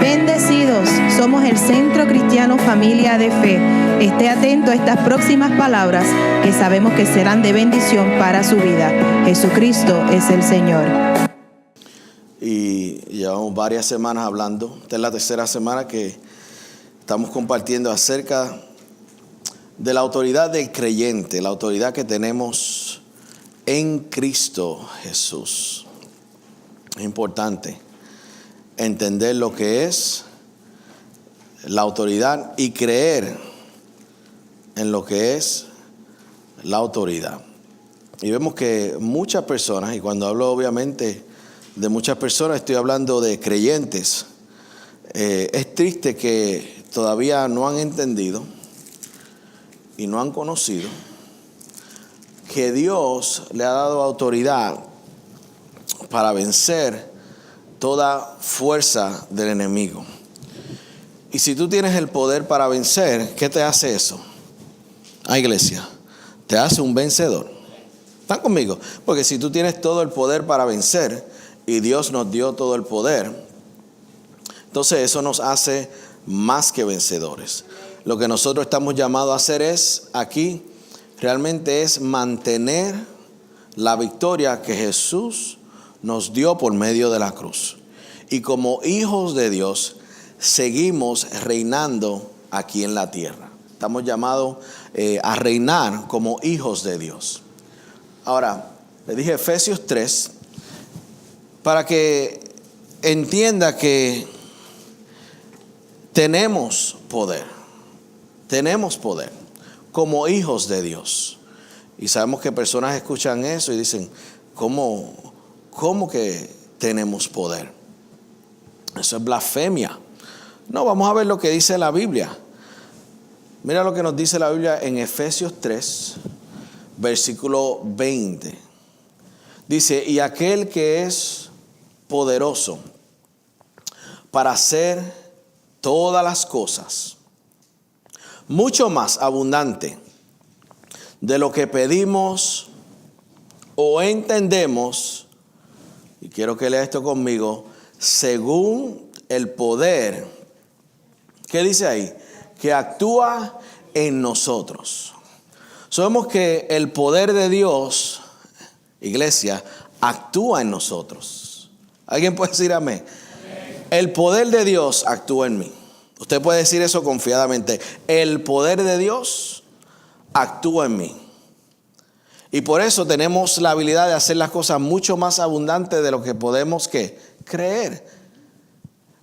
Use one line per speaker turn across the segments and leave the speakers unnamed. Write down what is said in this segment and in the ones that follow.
Bendecidos, somos el Centro Cristiano Familia de Fe. Esté atento a estas próximas palabras que sabemos que serán de bendición para su vida. Jesucristo es el Señor.
Y llevamos varias semanas hablando. Esta es la tercera semana que estamos compartiendo acerca de la autoridad del creyente, la autoridad que tenemos en Cristo Jesús. Es importante entender lo que es la autoridad y creer en lo que es la autoridad. Y vemos que muchas personas, y cuando hablo obviamente de muchas personas, estoy hablando de creyentes, es triste que todavía no han entendido y no han conocido que Dios le ha dado autoridad para vencer toda fuerza del enemigo. Y si tú tienes el poder para vencer, ¿qué te hace eso? Iglesia, te hace un vencedor. ¿Están conmigo? Porque si tú tienes todo el poder para vencer y Dios nos dio todo el poder, entonces eso nos hace más que vencedores. Lo que nosotros estamos llamados a hacer aquí realmente es mantener la victoria que Jesús nos dio por medio de la cruz. Y como hijos de Dios, seguimos reinando aquí en la tierra. Estamos llamados a reinar como hijos de Dios. Ahora, le dije Efesios 3, para que entienda que tenemos poder como hijos de Dios. Y sabemos que personas escuchan eso y dicen, ¿Cómo que tenemos poder? Eso es blasfemia. No, vamos a ver lo que dice la Biblia. Mira lo que nos dice la Biblia en Efesios 3, versículo 20. Dice, y aquel que es poderoso para hacer todas las cosas, mucho más abundante de lo que pedimos o entendemos, y quiero que lea esto conmigo, según el poder, ¿qué dice ahí? Que actúa en nosotros. Sabemos que el poder de Dios, iglesia, actúa en nosotros. ¿Alguien puede decir amén? El poder de Dios actúa en mí. Usted puede decir eso confiadamente. El poder de Dios actúa en mí. Y por eso tenemos la habilidad de hacer las cosas mucho más abundantes de lo que podemos creer.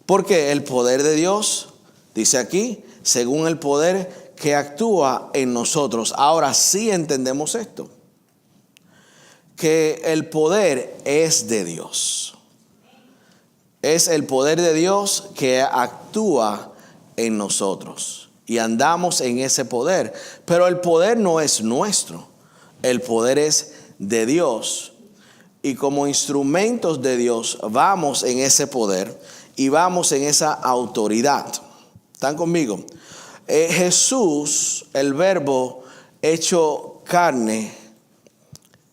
Porque el poder de Dios, dice aquí, según el poder que actúa en nosotros. Ahora sí entendemos esto, que el poder es de Dios. Es el poder de Dios que actúa en nosotros. Y andamos en ese poder. Pero el poder no es nuestro. El poder es de Dios. Y como instrumentos de Dios vamos en ese poder y vamos en esa autoridad. ¿Están conmigo? Jesús, el verbo hecho carne,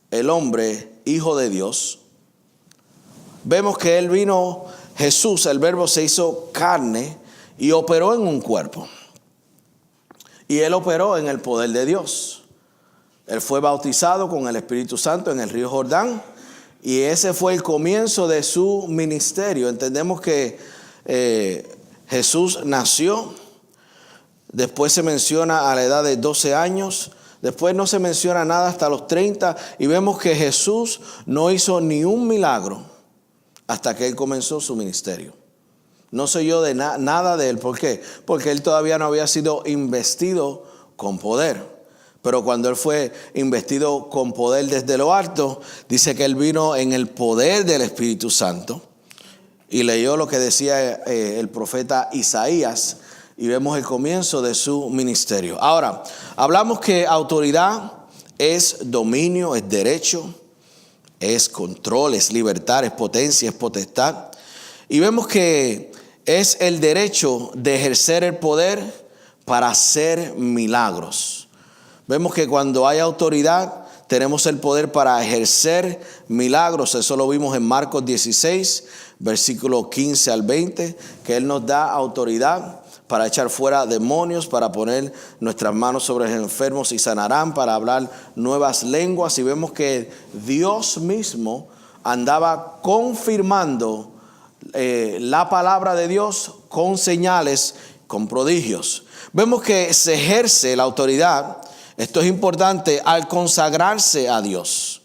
el hombre, hijo de Dios. Vemos que él vino, Jesús, el verbo se hizo carne y operó en un cuerpo. Y él operó en el poder de Dios. Él fue bautizado con el Espíritu Santo en el río Jordán. Y ese fue el comienzo de su ministerio. Entendemos que Jesús nació. Después se menciona a la edad de 12 años. Después no se menciona nada hasta los 30. Y vemos que Jesús no hizo ni un milagro hasta que él comenzó su ministerio. No se oyó de nada de él. ¿Por qué? Porque él todavía no había sido investido con poder. Pero cuando él fue investido con poder desde lo alto, dice que él vino en el poder del Espíritu Santo. Y leyó lo que decía el profeta Isaías. Y vemos el comienzo de su ministerio. Ahora, hablamos que autoridad es dominio, es derecho, es control, es libertad, es potencia, es potestad. Y vemos que es el derecho de ejercer el poder para hacer milagros. Vemos que cuando hay autoridad tenemos el poder para ejercer milagros. Eso lo vimos en Marcos 16, versículo 15 al 20, que Él nos da autoridad para echar fuera demonios, para poner nuestras manos sobre los enfermos y sanarán, para hablar nuevas lenguas. Y vemos que Dios mismo andaba confirmando la palabra de Dios con señales, con prodigios. Vemos que se ejerce la autoridad, esto es importante, al consagrarse a Dios.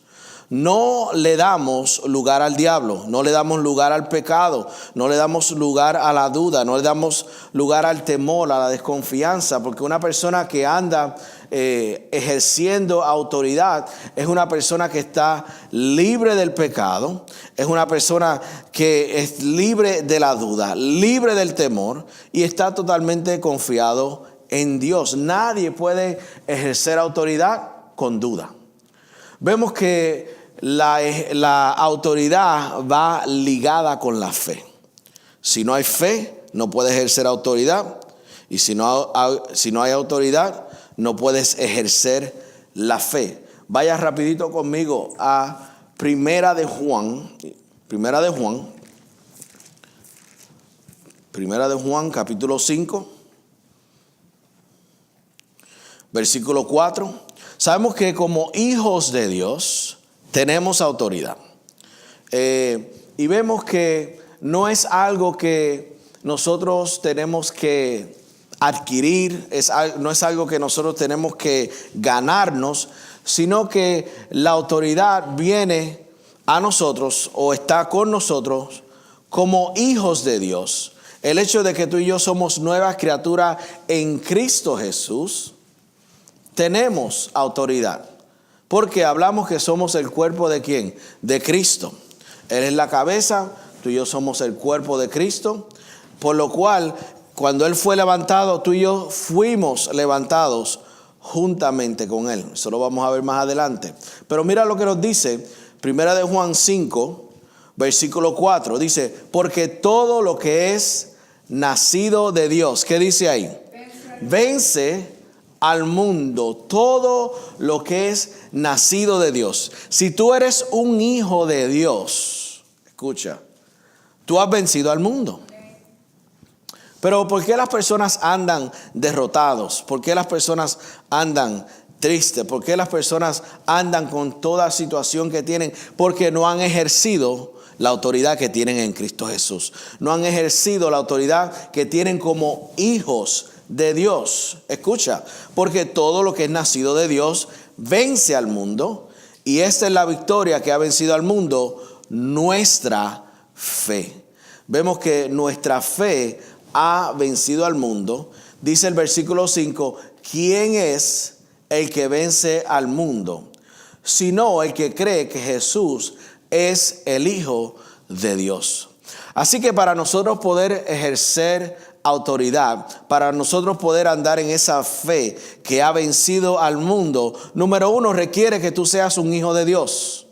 No le damos lugar al diablo, no le damos lugar al pecado, no le damos lugar a la duda, no le damos lugar al temor, a la desconfianza, porque una persona que anda ejerciendo autoridad es una persona que está libre del pecado, es una persona que es libre de la duda, libre del temor y está totalmente confiado en Dios. Nadie puede ejercer autoridad con duda. Vemos que la autoridad va ligada con la fe. Si no hay fe, no puedes ejercer autoridad. Y si no hay autoridad, no puedes ejercer la fe. Vaya rapidito conmigo a Primera de Juan, capítulo 5, versículo 4. Sabemos que como hijos de Dios tenemos autoridad. Y vemos que no es algo que nosotros tenemos que adquirir, no es algo que nosotros tenemos que ganarnos, sino que la autoridad viene a nosotros o está con nosotros como hijos de Dios. El hecho de que tú y yo somos nuevas criaturas en Cristo Jesús, tenemos autoridad. Porque hablamos que somos el cuerpo ¿de quién? De Cristo. Él es la cabeza, tú y yo somos el cuerpo de Cristo. Por lo cual, cuando Él fue levantado, tú y yo fuimos levantados juntamente con Él. Eso lo vamos a ver más adelante. Pero mira lo que nos dice Primera de Juan 5, versículo 4. Dice, porque todo lo que es nacido de Dios, ¿qué dice ahí? Vence al mundo. Todo lo que es nacido de Dios. Si tú eres un hijo de Dios, escucha, tú has vencido al mundo. Pero ¿por qué las personas andan derrotados? ¿Por qué las personas andan tristes? ¿Por qué las personas andan con toda situación que tienen? Porque no han ejercido la autoridad que tienen en Cristo Jesús. No han ejercido la autoridad que tienen como hijos de Dios. Escucha, porque todo lo que es nacido de Dios vence al mundo. Y esta es la victoria que ha vencido al mundo, nuestra fe. Vemos que nuestra fe ha vencido al mundo. Dice el versículo 5, ¿quién es el que vence al mundo? Sino el que cree que Jesús es el Hijo de Dios. Así que para nosotros poder ejercer autoridad, para nosotros poder andar en esa fe que ha vencido al mundo, número uno, requiere que tú seas un hijo de Dios.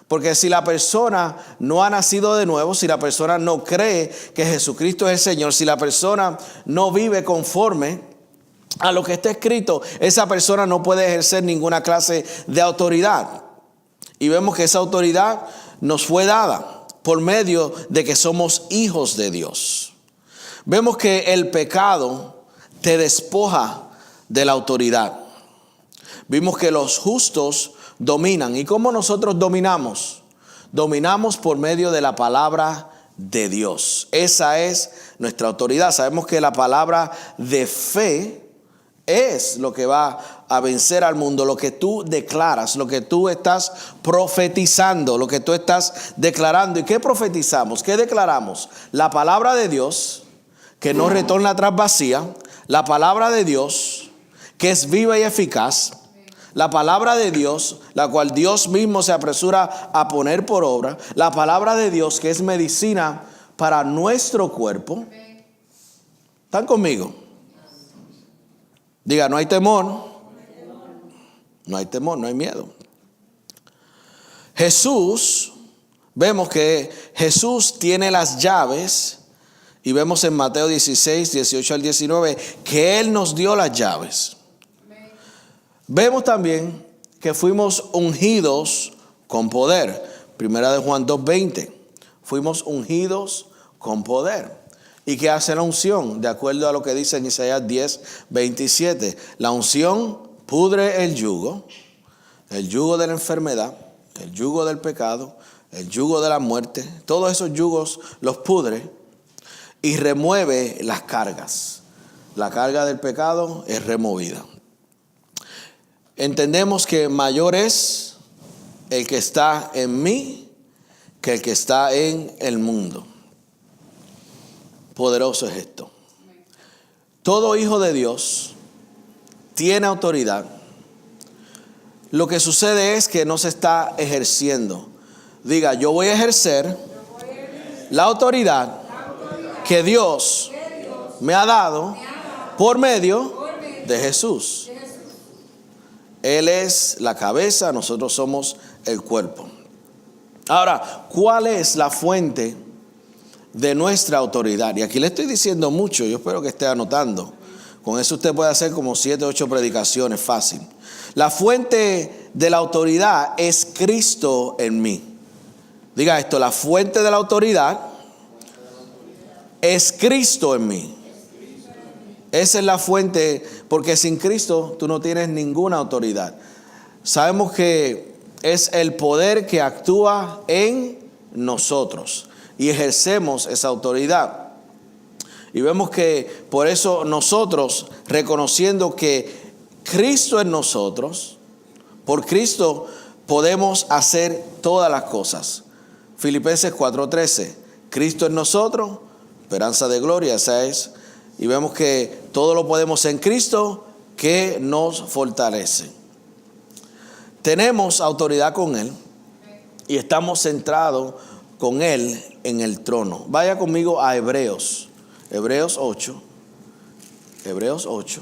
Porque si la persona no ha nacido de nuevo, si la persona no cree que Jesucristo es el Señor, si la persona no vive conforme a lo que está escrito, esa persona no puede ejercer ninguna clase de autoridad. Y vemos que esa autoridad nos fue dada por medio de que somos hijos de Dios. Vemos que el pecado te despoja de la autoridad. Vimos que los justos dominan. ¿Y cómo nosotros dominamos? Dominamos por medio de la palabra de Dios. Esa es nuestra autoridad. Sabemos que la palabra de fe es lo que va a vencer al mundo. Lo que tú declaras, lo que tú estás profetizando, lo que tú estás declarando. ¿Y qué profetizamos? ¿Qué declaramos? La palabra de Dios, que no retorna atrás vacía. La palabra de Dios, que es viva y eficaz. La palabra de Dios, la cual Dios mismo se apresura a poner por obra. La palabra de Dios, que es medicina para nuestro cuerpo. ¿Están conmigo? Diga, no hay temor. No hay temor, no hay miedo. Jesús, vemos que Jesús tiene las llaves. Y vemos en Mateo 16, 18 al 19, que Él nos dio las llaves. Vemos también que fuimos ungidos con poder. Primera de Juan 2:20. Fuimos ungidos con poder. ¿Y qué hace la unción? De acuerdo a lo que dice en Isaías 10:27. La unción pudre el yugo de la enfermedad, el yugo del pecado, el yugo de la muerte. Todos esos yugos los pudre y remueve las cargas. La carga del pecado es removida. Entendemos que mayor es el que está en mí que el que está en el mundo. Poderoso es esto. Todo hijo de Dios tiene autoridad. Lo que sucede es que no se está ejerciendo. Diga, yo voy a ejercer la autoridad que Dios me ha dado por medio de Jesús. Él es la cabeza, nosotros somos el cuerpo. Ahora, ¿cuál es la fuente de nuestra autoridad? Y aquí le estoy diciendo mucho, yo espero que esté anotando. Con eso usted puede hacer como 7 u 8 predicaciones fácil. La fuente de la autoridad es Cristo en mí. Diga esto, la fuente de la autoridad es Cristo en mí. Esa es la fuente, porque sin Cristo tú no tienes ninguna autoridad. Sabemos que es el poder que actúa en nosotros y ejercemos esa autoridad. Y vemos que por eso nosotros, reconociendo que Cristo en nosotros, por Cristo podemos hacer todas las cosas. Filipenses 4:13, Cristo en nosotros, esperanza de gloria, esa es. Y vemos que todo lo podemos en Cristo que nos fortalece. Tenemos autoridad con Él y estamos centrados con Él en el trono. Vaya conmigo a Hebreos 8. Hebreos 8.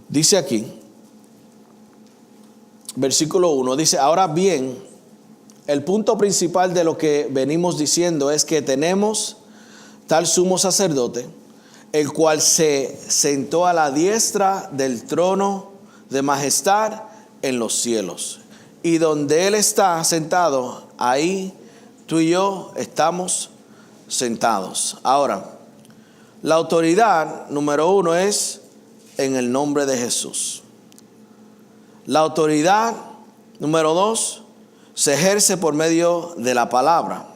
Dice aquí, versículo 1, dice, ahora bien, el punto principal de lo que venimos diciendo es que tenemos tal sumo sacerdote, el cual se sentó a la diestra del trono de majestad en los cielos. Y donde Él está sentado, ahí tú y yo estamos sentados. Ahora, la autoridad número 1 es en el nombre de Jesús. La autoridad número 2 se ejerce por medio de la palabra.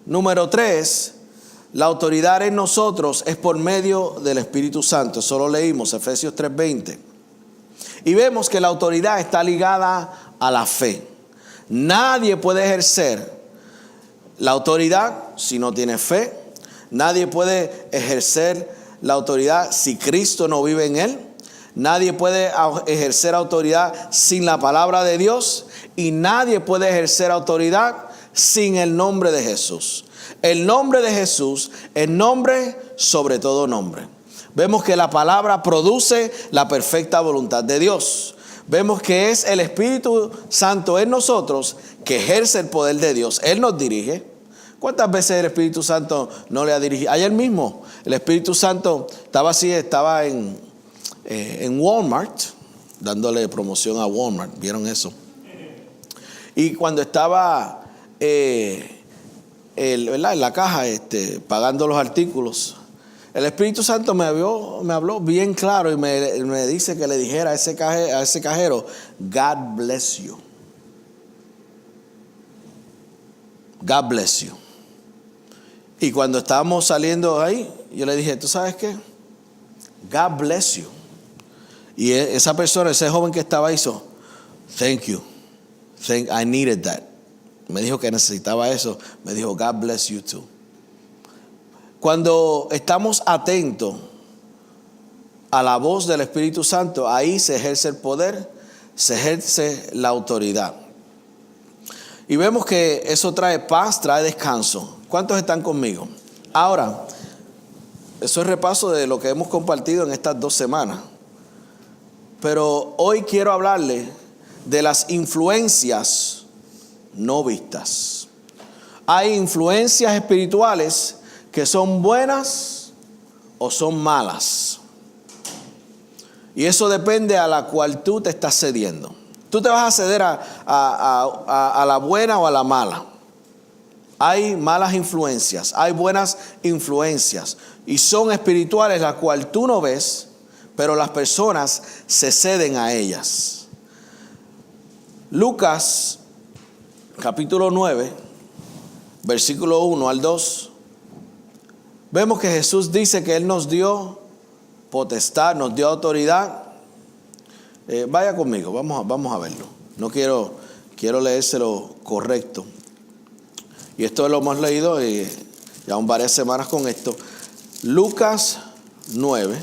Número 3, la autoridad en nosotros es por medio del Espíritu Santo. Eso lo leímos, Efesios 3:20. Y vemos que la autoridad está ligada a la fe. Nadie puede ejercer la autoridad si no tiene fe. Nadie puede ejercer la autoridad si Cristo no vive en él. Nadie puede ejercer autoridad sin la palabra de Dios. Y nadie puede ejercer autoridad sin el nombre de Jesús. El nombre de Jesús es nombre sobre todo nombre. Vemos que la palabra produce la perfecta voluntad de Dios. Vemos que es el Espíritu Santo en nosotros que ejerce el poder de Dios. Él nos dirige. ¿Cuántas veces el Espíritu Santo no le ha dirigido? Ayer mismo el Espíritu Santo estaba en Walmart, dándole promoción a Walmart. ¿Vieron eso? Y cuando estaba en la caja pagando los artículos, el Espíritu Santo me habló bien claro y me dice que le dijera a ese cajero, God bless you. God bless you. Y cuando estábamos saliendo ahí, yo le dije, ¿tú sabes qué? God bless you. Y esa persona, ese joven que estaba ahí, hizo, thank you. I needed that. Me dijo que necesitaba eso. Me dijo, God bless you too. Cuando estamos atentos a la voz del Espíritu Santo, ahí se ejerce el poder, se ejerce la autoridad. Y vemos que eso trae paz, trae descanso. ¿Cuántos están conmigo? Ahora, eso es repaso de lo que hemos compartido en estas 2 semanas. Pero hoy quiero hablarle de las influencias no vistas. Hay influencias espirituales que son buenas o son malas. Y eso depende a la cual tú te estás cediendo. Tú te vas a ceder a la buena o a la mala. Hay malas influencias, hay buenas influencias. Y son espirituales las cuales tú no ves, pero las personas se ceden a ellas. Lucas, capítulo 9, versículo 1 al 2. Vemos que Jesús dice que Él nos dio potestad, nos dio autoridad. Vaya conmigo, vamos a verlo. No quiero leérselo correcto. Y esto lo hemos leído ya varias semanas con esto. Lucas 9,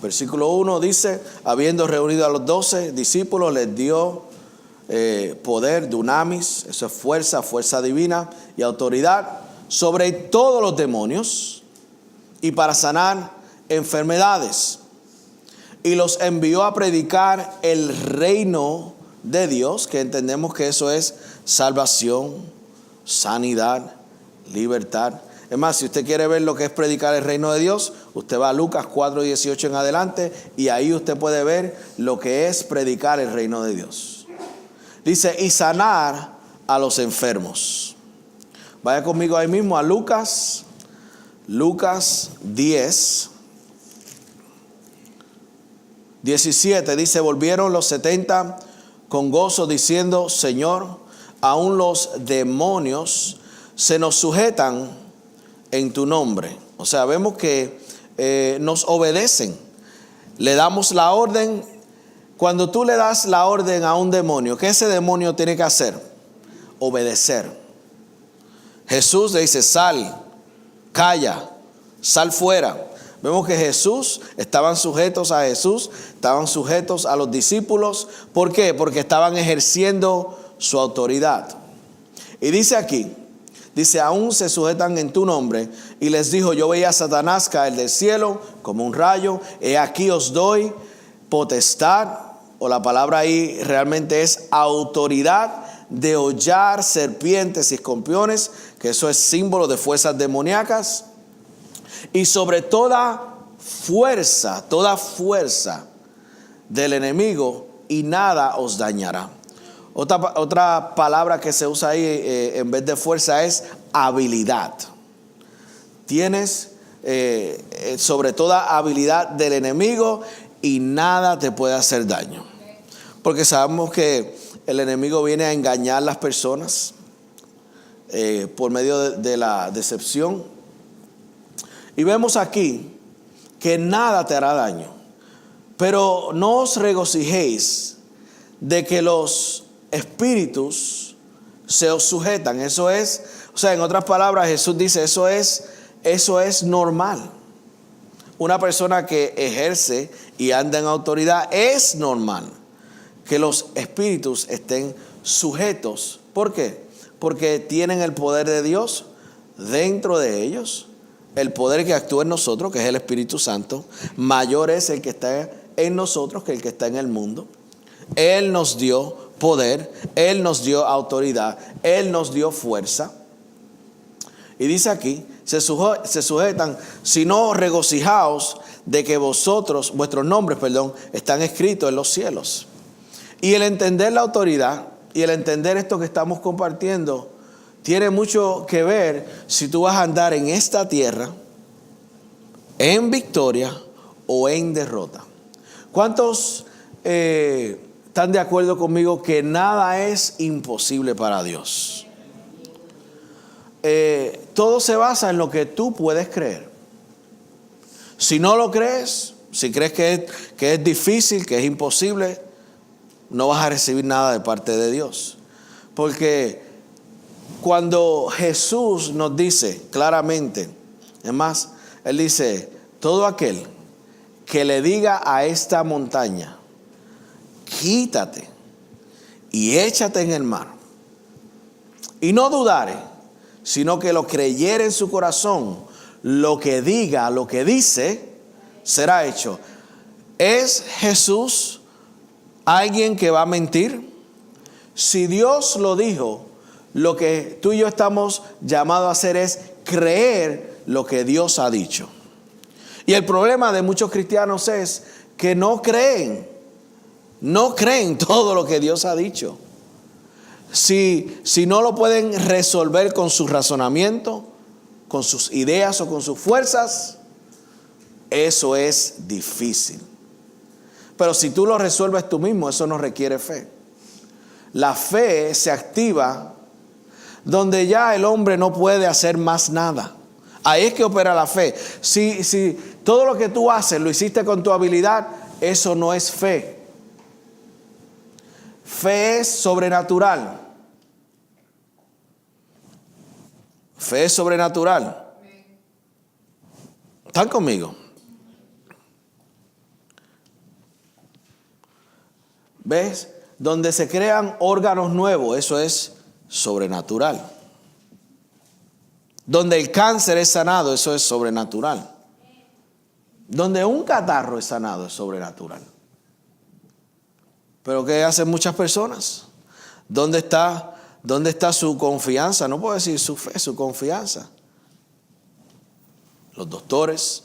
versículo 1 dice: habiendo reunido a los 12 discípulos, les dio poder, dunamis, eso es fuerza divina y autoridad sobre todos los demonios y para sanar enfermedades. Y los envió a predicar el reino de Dios, que entendemos que eso es salvación, sanidad, libertad. Es más, si usted quiere ver lo que es predicar el reino de Dios, usted va a Lucas 4:18 en adelante y ahí usted puede ver lo que es predicar el reino de Dios. Dice, y sanar a los enfermos. Vaya conmigo ahí mismo a Lucas 10, 17. Dice, volvieron los 70 con gozo diciendo, Señor, aún los demonios se nos sujetan en tu nombre. O sea, vemos que nos obedecen. Le damos la orden. Cuando tú le das la orden a un demonio, ¿qué ese demonio tiene que hacer? Obedecer. Jesús le dice, sal, calla, sal fuera. Vemos que estaban sujetos a Jesús, estaban sujetos a los discípulos. ¿Por qué? Porque estaban ejerciendo su autoridad. Y dice aquí, dice, aún se sujetan en tu nombre. Y les dijo, yo veía a Satanás caer del cielo como un rayo. He aquí os doy potestad, o la palabra ahí realmente es autoridad, de hollar serpientes y escorpiones, que eso es símbolo de fuerzas demoníacas. Y sobre toda fuerza del enemigo, y nada os dañará. Otra palabra que se usa ahí en vez de fuerza es habilidad. Tienes sobre toda habilidad del enemigo y nada te puede hacer daño. Porque sabemos que el enemigo viene a engañar a las personas por medio de la decepción. Y vemos aquí que nada te hará daño. Pero no os regocijéis de que los espíritus se os sujetan. Eso es, o sea, en otras palabras, Jesús dice, eso es normal. Una persona que ejerce y anda en autoridad, es normal que los espíritus estén sujetos. ¿Por qué? Porque tienen el poder de Dios dentro de ellos. El poder que actúa en nosotros, que es el Espíritu Santo, mayor es el que está en nosotros que el que está en el mundo. Él nos dio poder, Él nos dio autoridad, Él nos dio fuerza. Y dice aquí, se sujetan, si no regocijaos de que vuestros nombres, están escritos en los cielos. Y el entender la autoridad y el entender esto que estamos compartiendo tiene mucho que ver si tú vas a andar en esta tierra en victoria o en derrota. ¿Cuántos están de acuerdo conmigo que nada es imposible para Dios? Todo se basa en lo que tú puedes creer. Si no lo crees, si crees que es difícil, que es imposible, no vas a recibir nada de parte de Dios. Porque cuando Jesús nos dice claramente, es más, Él dice, todo aquel que le diga a esta montaña, quítate y échate en el mar, y no dudare, sino que lo creyere en su corazón, lo que diga, lo que dice, será hecho. ¿Es Jesús alguien que va a mentir? Si Dios lo dijo, lo que tú y yo estamos llamados a hacer es creer lo que Dios ha dicho. Y el problema de muchos cristianos es que no creen todo lo que Dios ha dicho. Si no lo pueden resolver con su razonamiento, con sus ideas o con sus fuerzas, eso es difícil. Pero si tú lo resuelves tú mismo, eso no requiere fe. La fe se activa donde ya el hombre no puede hacer más nada. Ahí es que opera la fe. Si todo lo que tú haces lo hiciste con tu habilidad, eso no es fe. Fe es sobrenatural. Fe es sobrenatural. ¿Están conmigo? ¿Ves? Donde se crean órganos nuevos, eso es sobrenatural. Donde el cáncer es sanado, eso es sobrenatural. Donde un catarro es sanado, es sobrenatural. Pero ¿qué hacen muchas personas? ¿Dónde está su confianza? No puedo decir su fe, su confianza. Los doctores,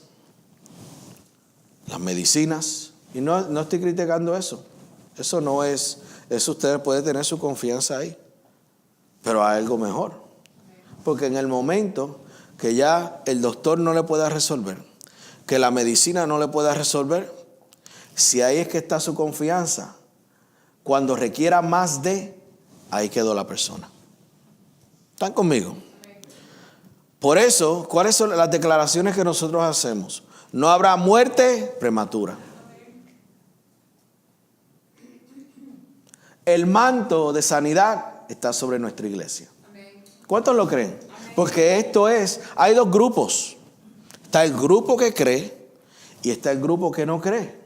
las medicinas. Y no estoy criticando eso. Eso no es, eso usted puede tener su confianza ahí. Pero hay algo mejor. Porque en el momento que ya el doctor no le pueda resolver, que la medicina no le pueda resolver, si ahí es que está su confianza, cuando requiera más ahí quedó la persona. ¿Están conmigo? Por eso, ¿cuáles son las declaraciones que nosotros hacemos? No habrá muerte prematura. El manto de sanidad está sobre nuestra iglesia. ¿Cuántos lo creen? Porque hay dos grupos. Está el grupo que cree y está el grupo que no cree.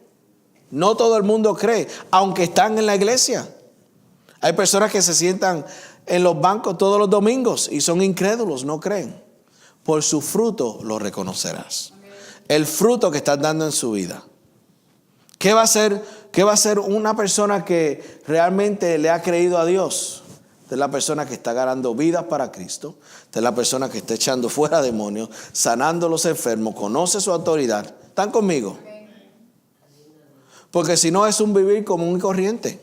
No todo el mundo cree, aunque están en la iglesia. Hay personas que se sientan en los bancos todos los domingos y son incrédulos, no creen. Por su fruto lo reconocerás. El fruto que estás dando en su vida. ¿Qué va a ser una persona que realmente le ha creído a Dios? Esta es la persona que está ganando vidas para Cristo. Esta es la persona que está echando fuera demonios, sanando a los enfermos, conoce su autoridad. ¿Están conmigo? Porque si no es un vivir común y corriente.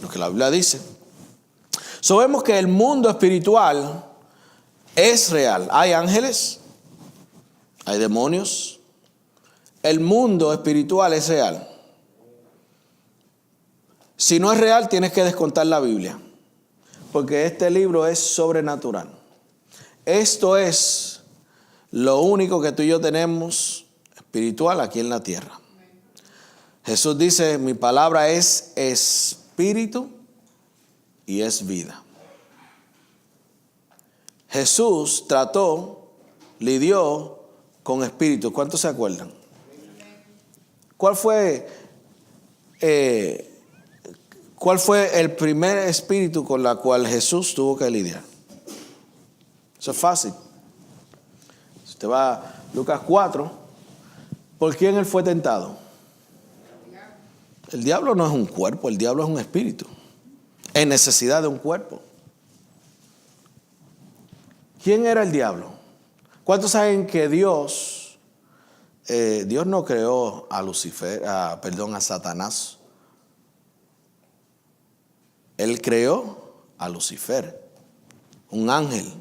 Lo que la Biblia dice. Sabemos que el mundo espiritual es real. Hay ángeles, hay demonios. El mundo espiritual es real. Si no es real, tienes que descontar la Biblia. Porque este libro es sobrenatural. Esto es lo único que tú y yo tenemos espiritual aquí en la tierra. Jesús dice, mi palabra es espíritu y es vida. Jesús lidió con espíritu. ¿Cuántos se acuerdan? ¿Cuál fue el primer espíritu con la cual Jesús tuvo que lidiar? Eso es fácil. Si usted va a Lucas 4, ¿por quién él fue tentado? El diablo no es un cuerpo, el diablo es un espíritu. En necesidad de un cuerpo. ¿Quién era el diablo? ¿Cuántos saben que Dios no creó a Satanás? Él creó a Lucifer, un ángel,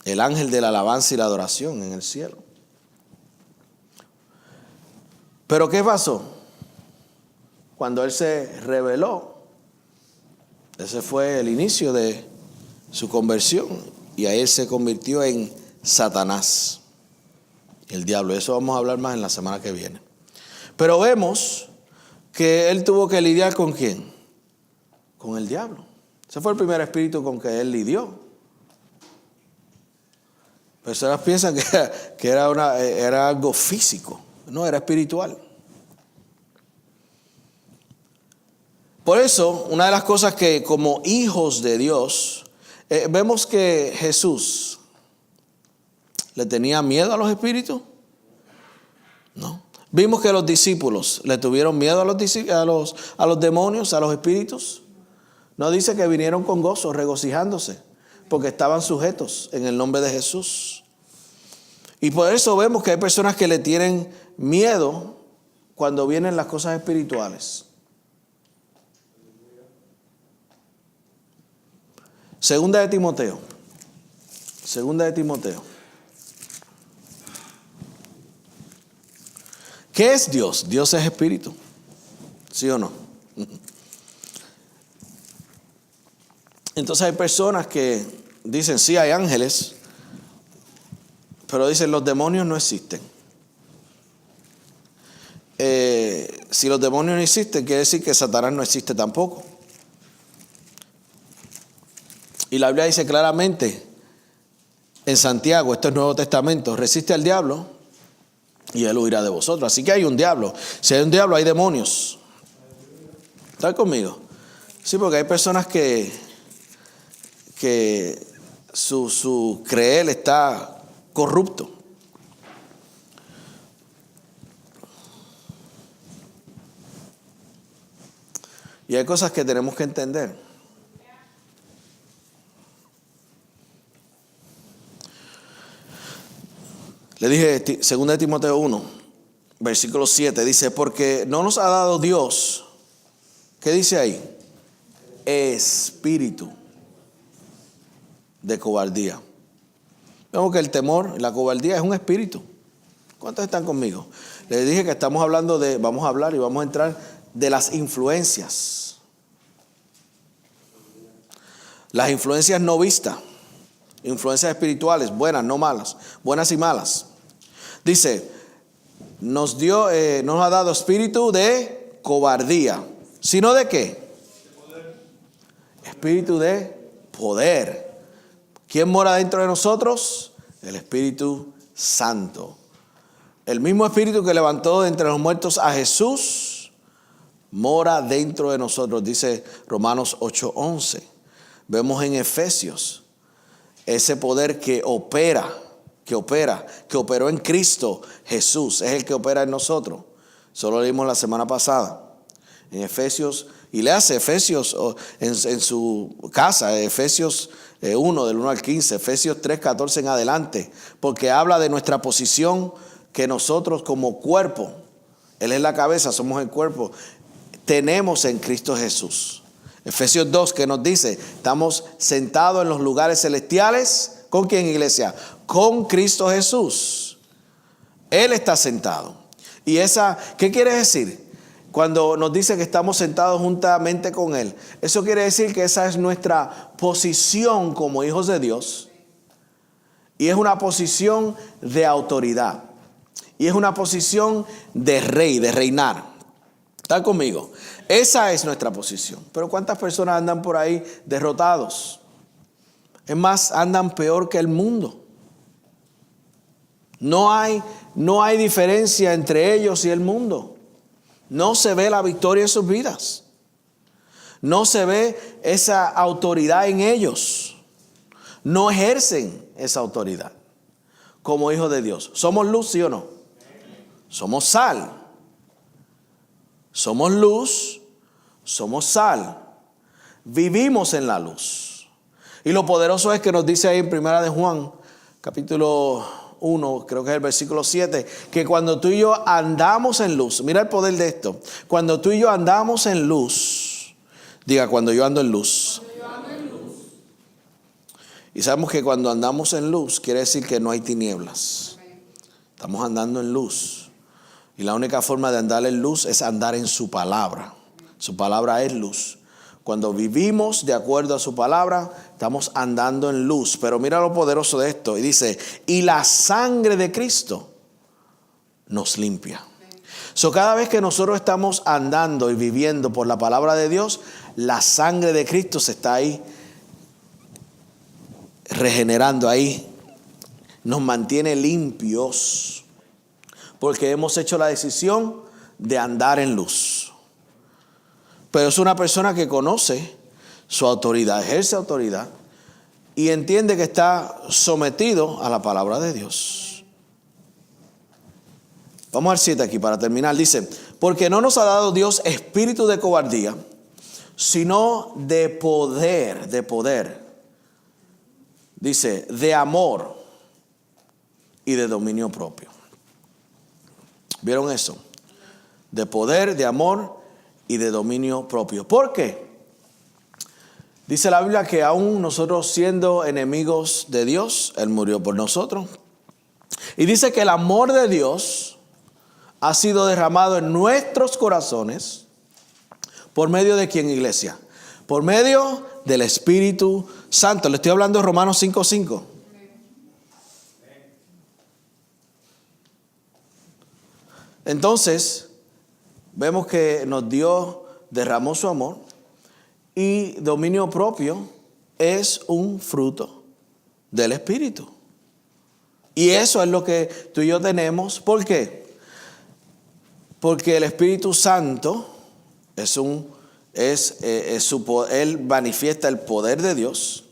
el ángel de la alabanza y la adoración en el cielo. Pero ¿qué pasó? Cuando él se rebeló, ese fue el inicio de su conversión y ahí él se convirtió en Satanás, el diablo. Eso vamos a hablar más en la semana que viene. Pero vemos que él tuvo que lidiar ¿con quién? Con el diablo. Ese fue el primer espíritu con que él lidió. Personas piensan que era algo físico. No, era espiritual. Por eso, una de las cosas que como hijos de Dios, vemos que Jesús le tenía miedo a los espíritus. No. Vimos que los discípulos le tuvieron miedo a los demonios, a los espíritus. No dice que vinieron con gozo, regocijándose. porque estaban sujetos en el nombre de Jesús. Y por eso vemos que hay personas que le tienen miedo cuando vienen las cosas espirituales. Segunda de Timoteo. ¿Qué es Dios? Dios es espíritu. ¿Sí o no? Entonces hay personas que dicen, sí, hay ángeles, pero dicen, los demonios no existen. Si los demonios no existen, quiere decir que Satanás no existe tampoco. Y la Biblia dice claramente en Santiago, esto es Nuevo Testamento, resiste al diablo y él huirá de vosotros. Así que hay un diablo. Si hay un diablo, hay demonios. ¿Están conmigo? Sí, porque hay personas que su creer está corrupto. Y hay cosas que tenemos que entender. Le dije, 2 de Timoteo 1, versículo 7, dice, porque no nos ha dado Dios, ¿qué dice ahí? Espíritu de cobardía. Vemos que el temor, la cobardía es un espíritu. ¿Cuántos están conmigo? Les dije que estamos hablando vamos a hablar y vamos a entrar de las influencias. Las influencias no vistas, influencias espirituales, buenas, no malas, buenas y malas. Dice, nos ha dado espíritu de cobardía, sino de qué? Espíritu de poder. ¿Quién mora dentro de nosotros? El Espíritu Santo. El mismo Espíritu que levantó de entre los muertos a Jesús mora dentro de nosotros, dice Romanos 8:11. Vemos en Efesios ese poder que operó en Cristo Jesús, es el que opera en nosotros. Solo lo leímos la semana pasada en Efesios, y le hace Efesios en su casa, Efesios 1 del 1 al 15, Efesios 3:14 en adelante, porque habla de nuestra posición que nosotros como cuerpo, Él es la cabeza, somos el cuerpo, tenemos en Cristo Jesús. Efesios 2 que nos dice, estamos sentados en los lugares celestiales, ¿con quién, iglesia? Con Cristo Jesús. Él está sentado. Y ¿qué quiere decir? Cuando nos dice que estamos sentados juntamente con Él, eso quiere decir que esa es nuestra posición como hijos de Dios. Y es una posición de autoridad. Y es una posición de rey, de reinar. ¿Está conmigo? Esa es nuestra posición. Pero ¿cuántas personas andan por ahí derrotados? Es más, andan peor que el mundo. No hay diferencia entre ellos y el mundo. No se ve la victoria en sus vidas. No se ve esa autoridad en ellos. No ejercen esa autoridad como hijos de Dios. ¿Somos luz, sí o no? Somos sal. Somos luz, somos sal. Vivimos en la luz. Y lo poderoso es que nos dice ahí en Primera de Juan, capítulo 1, creo que es el versículo 7, que cuando tú y yo andamos en luz, mira el poder de esto, cuando tú y yo andamos en luz, diga, cuando yo ando en luz. Y sabemos que cuando andamos en luz quiere decir que no hay tinieblas. Estamos andando en luz. Y la única forma de andar en luz es andar en su palabra. Su palabra es luz. Cuando vivimos de acuerdo a su palabra, estamos andando en luz. Pero mira lo poderoso de esto. Y dice, y la sangre de Cristo nos limpia. Cada vez que nosotros estamos andando y viviendo por la palabra de Dios, la sangre de Cristo se está ahí regenerando ahí. Nos mantiene limpios. Porque hemos hecho la decisión de andar en luz. Pero es una persona que conoce su autoridad, ejerce autoridad y entiende que está sometido a la palabra de Dios. Vamos al 7 aquí para terminar. Dice, porque no nos ha dado Dios espíritu de cobardía, sino de poder Dice, de amor y de dominio propio. ¿Vieron eso? De poder, de amor y de dominio propio. ¿Por qué? Dice la Biblia que aún nosotros siendo enemigos de Dios, Él murió por nosotros. Y dice que el amor de Dios ha sido derramado en nuestros corazones. ¿Por medio de quién, iglesia? Por medio del Espíritu Santo. Le estoy hablando de Romanos 5:5. Entonces, vemos que nos derramó su amor, y dominio propio es un fruto del Espíritu. Y eso es lo que tú y yo tenemos. ¿Por qué? Porque el Espíritu Santo Él manifiesta el poder de Dios.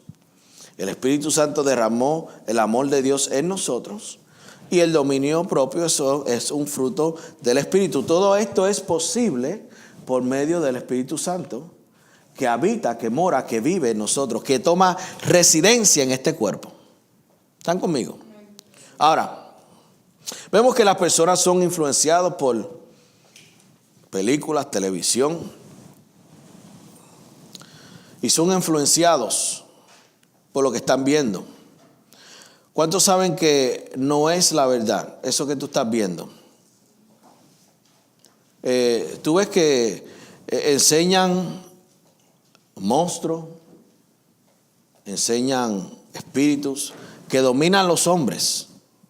El Espíritu Santo derramó el amor de Dios en nosotros. Y el dominio propio es un fruto del Espíritu. Todo esto es posible por medio del Espíritu Santo, que habita, que mora, que vive en nosotros, que toma residencia en este cuerpo. ¿Están conmigo? Ahora, vemos que las personas son influenciadas por películas, televisión, y son influenciados por lo que están viendo. ¿Cuántos saben que no es la verdad eso que tú estás viendo? Tú ves que enseñan monstruos, enseñan espíritus que dominan los hombres.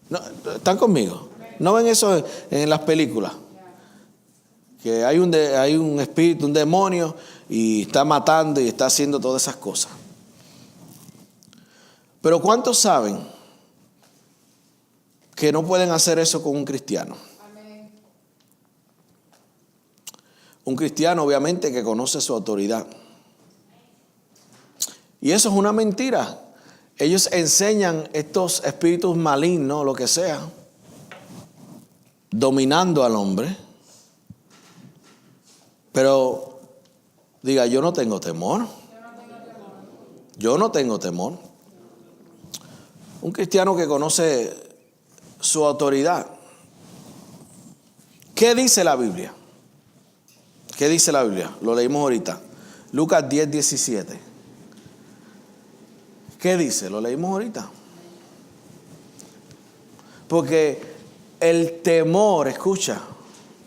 ¿No? ¿Están conmigo? ¿No ven eso en las películas? Que hay un espíritu, un demonio, y está matando y está haciendo todas esas cosas. Pero ¿cuántos saben que no pueden hacer eso con un cristiano? Amén. Un cristiano, obviamente, que conoce su autoridad. Y eso es una mentira. Ellos enseñan estos espíritus malignos, lo que sea, dominando al hombre. Pero diga, yo no tengo temor. Yo no tengo temor. Un cristiano que conoce su autoridad. ¿Qué dice la Biblia? ¿Qué dice la Biblia? Lo leímos ahorita. Lucas 10:17. ¿Qué dice? Lo leímos ahorita. Porque el temor, escucha,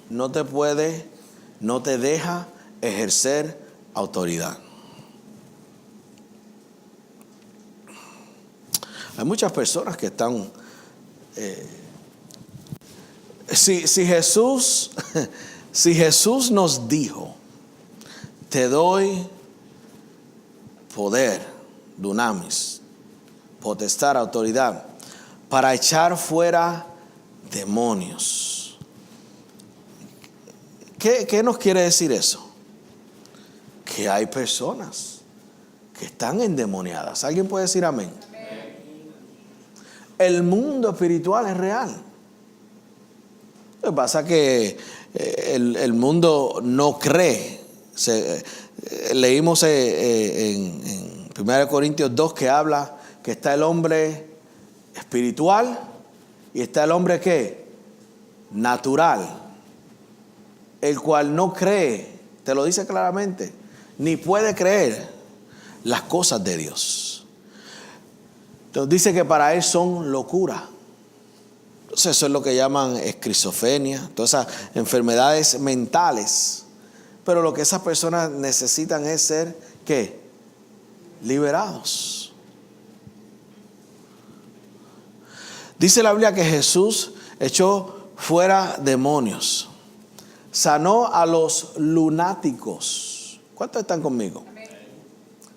no te deja ejercer autoridad. Hay muchas personas que están... Si Jesús nos dijo, te doy poder, dunamis, potestad, autoridad, para echar fuera demonios. ¿Qué nos quiere decir eso? Que hay personas que están endemoniadas. ¿Alguien puede decir amén? El mundo espiritual es real. Lo que pasa es que el mundo no cree. Leímos en 1 Corintios 2 que habla que está el hombre espiritual y está el hombre ¿qué? Natural, el cual no cree, te lo dice claramente, ni puede creer las cosas de Dios. Entonces dice que para él son locura. Entonces eso es lo que llaman esquizofrenia, todas esas enfermedades mentales. Pero lo que esas personas necesitan es ser ¿qué? Liberados. Dice la Biblia que Jesús echó fuera demonios, sanó a los lunáticos. ¿Cuántos están conmigo?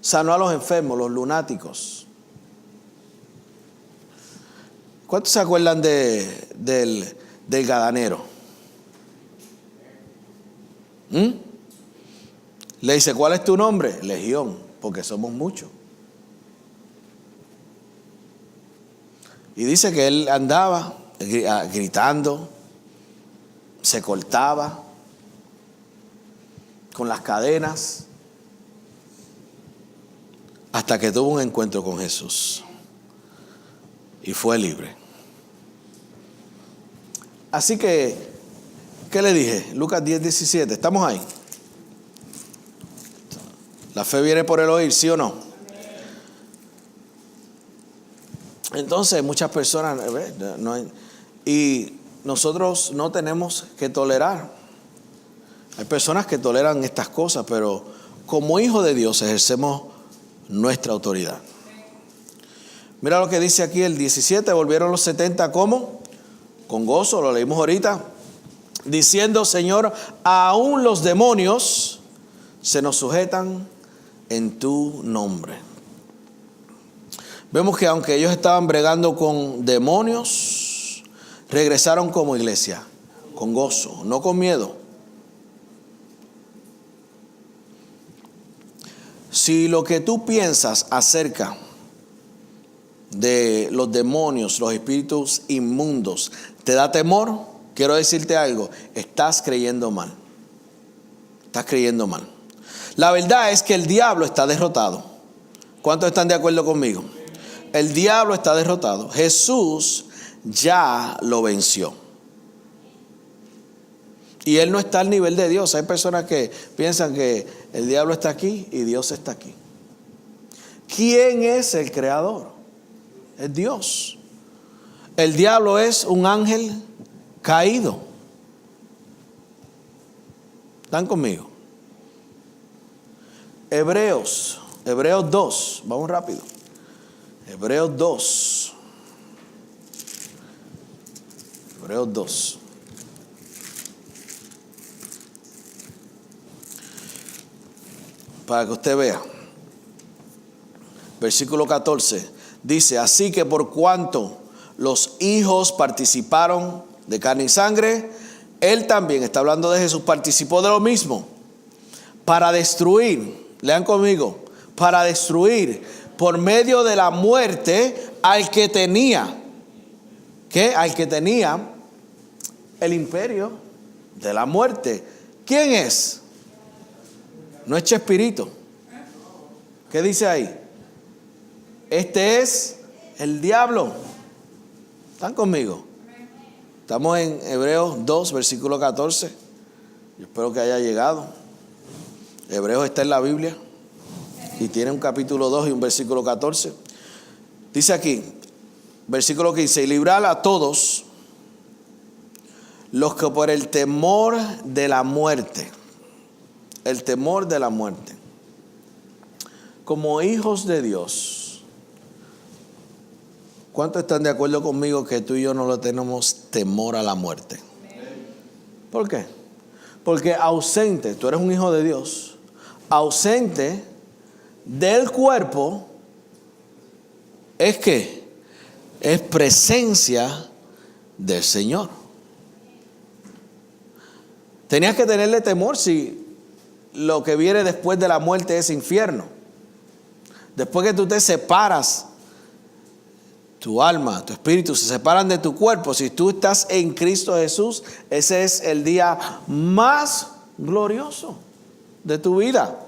Sanó a los enfermos, los lunáticos. ¿Cuántos se acuerdan del gadanero? Le dice, ¿cuál es tu nombre? Legión, porque somos muchos. Y dice que él andaba gritando, se cortaba con las cadenas, hasta que tuvo un encuentro con Jesús. y fue libre. Así que, ¿qué le dije? Lucas 10:17, ¿estamos ahí? La fe viene por el oír, ¿sí o no? Entonces muchas personas, y nosotros no tenemos que tolerar. Hay personas que toleran estas cosas, pero como hijos de Dios ejercemos nuestra autoridad. Mira lo que dice aquí el 17, volvieron los 70, ¿cómo? Con gozo, lo leímos ahorita, diciendo: Señor, aún los demonios se nos sujetan en tu nombre. Vemos que aunque ellos estaban bregando con demonios, regresaron como iglesia, con gozo, no con miedo. Si lo que tú piensas acerca de los demonios, los espíritus inmundos, te da temor, quiero decirte algo: estás creyendo mal. Estás creyendo mal. La verdad es que el diablo está derrotado. ¿Cuántos están de acuerdo conmigo? El diablo está derrotado. Jesús ya lo venció. Y él no está al nivel de Dios. Hay personas que piensan que el diablo está aquí y Dios está aquí. ¿Quién es el creador? Es Dios. El diablo es un ángel caído. ¿Están conmigo? Hebreos 2, vamos rápido. Hebreos 2. Para que usted vea. Versículo 14. Dice: así que por cuanto los hijos participaron de carne y sangre, él también, está hablando de Jesús, participó de lo mismo, para destruir, lean conmigo, para destruir por medio de la muerte al que tenía, ¿qué? Al que tenía el imperio de la muerte. ¿Quién es? No es Chespirito. ¿Qué dice ahí? Este es el diablo. ¿Están conmigo? Estamos en Hebreos 2, versículo 14. Yo espero que haya llegado. Hebreos está en la Biblia y tiene un capítulo 2 y un versículo 14. Dice aquí, versículo 15: y librar a todos los que por el temor de la muerte, el temor de la muerte, como hijos de Dios. ¿Cuántos están de acuerdo conmigo que tú y yo no le tenemos temor a la muerte? ¿Por qué? Porque ausente, tú eres un hijo de Dios, ausente del cuerpo, es que es presencia del Señor. Tenías que tenerle temor si lo que viene después de la muerte es infierno. Después que tú te separas, tu alma, tu espíritu se separan de tu cuerpo. Si tú estás en Cristo Jesús, ese es el día más glorioso de tu vida.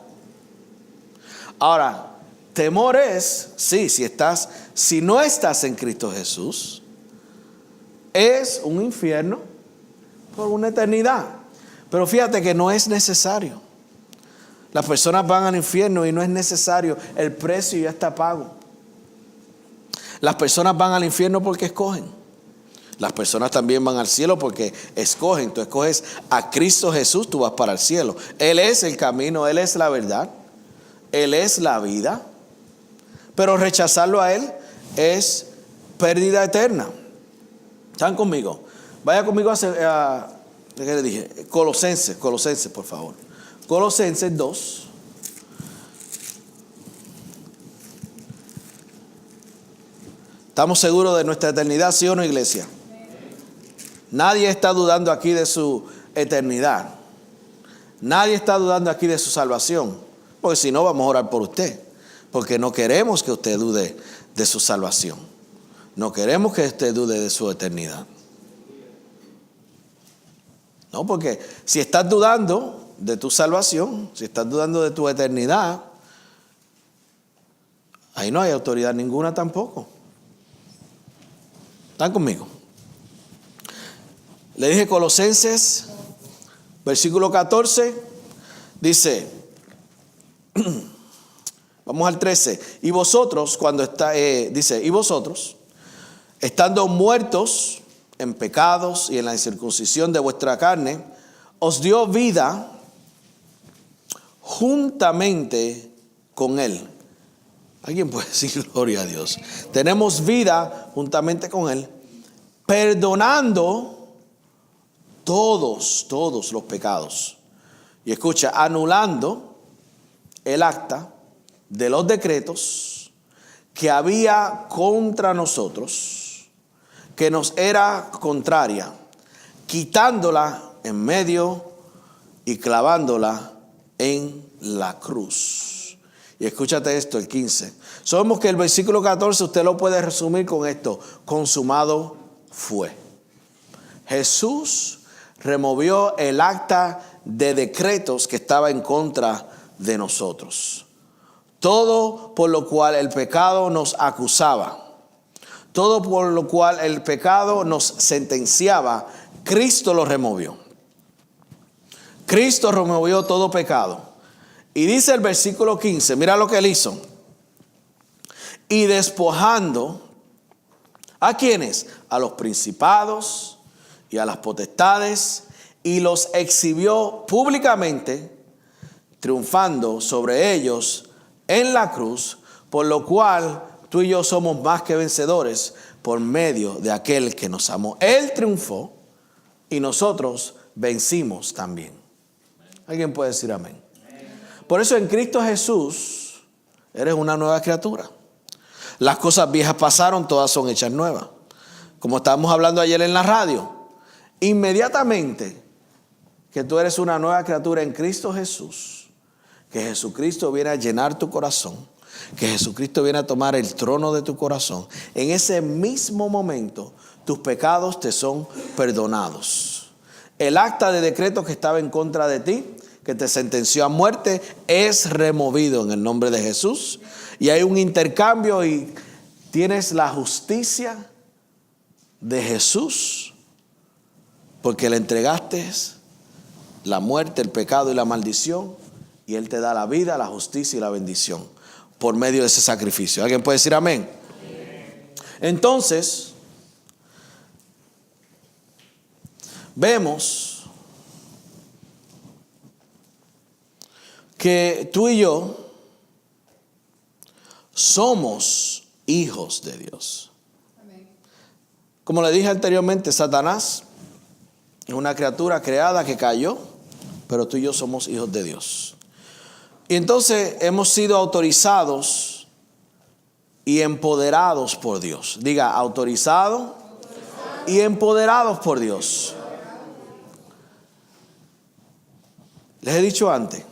Ahora, temor es, sí, si no estás en Cristo Jesús, es un infierno por una eternidad. Pero fíjate que no es necesario. Las personas van al infierno y no es necesario. El precio ya está pago. Las personas van al infierno porque escogen. Las personas también van al cielo porque escogen. Tú escoges a Cristo Jesús, tú vas para el cielo. Él es el camino, Él es la verdad, Él es la vida. Pero rechazarlo a Él es pérdida eterna. ¿Están conmigo? Vaya conmigo a ¿qué le dije? Colosenses, por favor. Colosenses 2. ¿Estamos seguros de nuestra eternidad, sí o no, iglesia? Nadie está dudando aquí de su eternidad. Nadie está dudando aquí de su salvación. Porque si no, vamos a orar por usted. Porque no queremos que usted dude de su salvación. No queremos que usted dude de su eternidad. No, porque si estás dudando de tu salvación, si estás dudando de tu eternidad, ahí no hay autoridad ninguna tampoco. ¿Están conmigo? Le dije Colosenses, versículo 14, dice, vamos al 13, y vosotros, dice, y vosotros, estando muertos en pecados y en la incircuncisión de vuestra carne, os dio vida juntamente con Él. ¿Alguien puede decir gloria a Dios? Tenemos vida juntamente con Él, perdonando todos los pecados. Y escucha, anulando el acta de los decretos que había contra nosotros, que nos era contraria, quitándola en medio y clavándola en la cruz. Y escúchate esto, el 15. Sabemos que el versículo 14 usted lo puede resumir con esto: consumado fue. Jesús removió el acta de decretos que estaba en contra de nosotros. Todo por lo cual el pecado nos acusaba, todo por lo cual el pecado nos sentenciaba, Cristo lo removió. Cristo removió todo pecado. Y dice el versículo 15, mira lo que él hizo. Y despojando, ¿a quiénes? A los principados y a las potestades, y los exhibió públicamente, triunfando sobre ellos en la cruz, por lo cual tú y yo somos más que vencedores por medio de aquel que nos amó. Él triunfó y nosotros vencimos también. ¿Alguien puede decir amén? Por eso en Cristo Jesús eres una nueva criatura. Las cosas viejas pasaron, todas son hechas nuevas. Como estábamos hablando ayer en la radio, inmediatamente que tú eres una nueva criatura en Cristo Jesús, que Jesucristo viene a llenar tu corazón, que Jesucristo viene a tomar el trono de tu corazón, en ese mismo momento tus pecados te son perdonados. El acta de decreto que estaba en contra de ti, que te sentenció a muerte, es removido en el nombre de Jesús. Y hay un intercambio y tienes la justicia de Jesús, porque le entregaste la muerte, el pecado y la maldición, y Él te da la vida, la justicia y la bendición por medio de ese sacrificio. ¿Alguien puede decir amén? Entonces, vemos que tú y yo somos hijos de Dios. Como le dije anteriormente, Satanás es una criatura creada que cayó, pero tú y yo somos hijos de Dios. Y entonces hemos sido autorizados y empoderados por Dios. Diga, autorizado y empoderados por Dios. Les he dicho antes,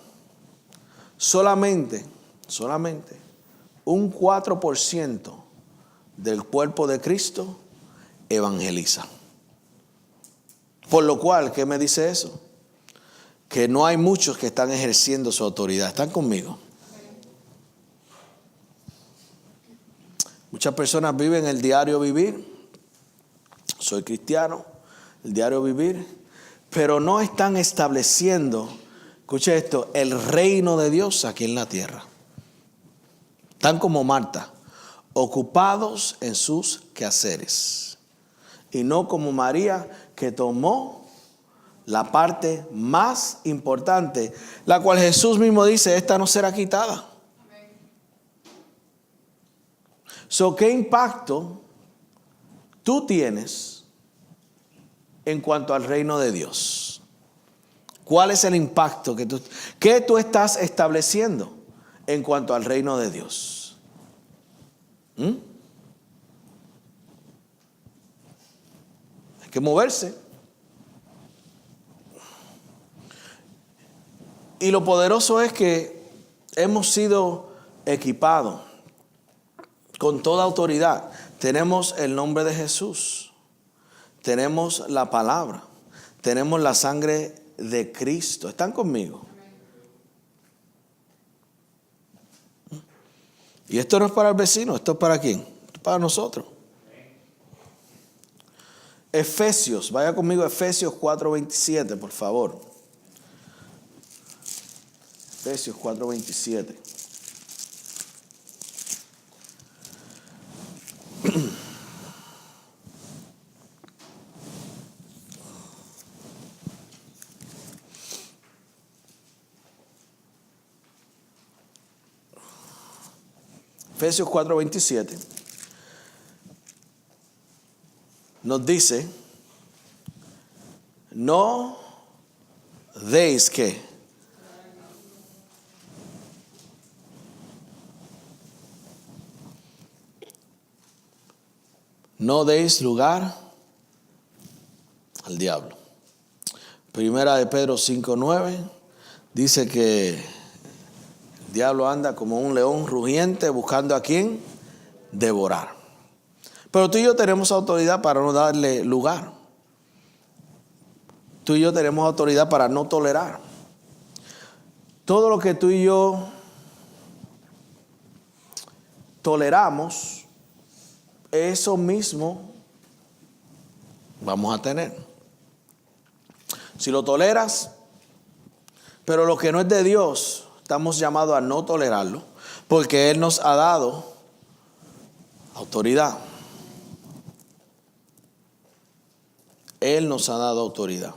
solamente un 4% del cuerpo de Cristo evangeliza. Por lo cual, ¿qué me dice eso? Que no hay muchos que están ejerciendo su autoridad. ¿Están conmigo? Muchas personas viven el diario vivir. Soy cristiano, el diario vivir, pero no están estableciendo, escuche esto, el reino de Dios aquí en la tierra. Están como Marta, ocupados en sus quehaceres. Y no como María, que tomó la parte más importante, la cual Jesús mismo dice, esta no será quitada. So, ¿qué impacto tú tienes en cuanto al reino de Dios? ¿Cuál es el impacto que tú estás estableciendo en cuanto al reino de Dios? Hay que moverse. Y lo poderoso es que hemos sido equipados con toda autoridad. Tenemos el nombre de Jesús. Tenemos la palabra. Tenemos la sangre de Cristo. ¿Están conmigo? Y esto no es para el vecino. ¿Esto es para quién? Esto es para nosotros. Efesios, vaya conmigo a Efesios 4:27, por favor. Efesios 4:27. Efesios 4:27 nos dice, no deis que no deis lugar al diablo. Primera de Pedro 5:9 dice que el diablo anda como un león rugiente buscando a quien devorar. Pero tú y yo tenemos autoridad para no darle lugar. Tú y yo tenemos autoridad para no tolerar. Todo lo que tú y yo toleramos, eso mismo vamos a tener. Si lo toleras, pero lo que no es de Dios, estamos llamados a no tolerarlo, porque Él nos ha dado autoridad. Él nos ha dado autoridad.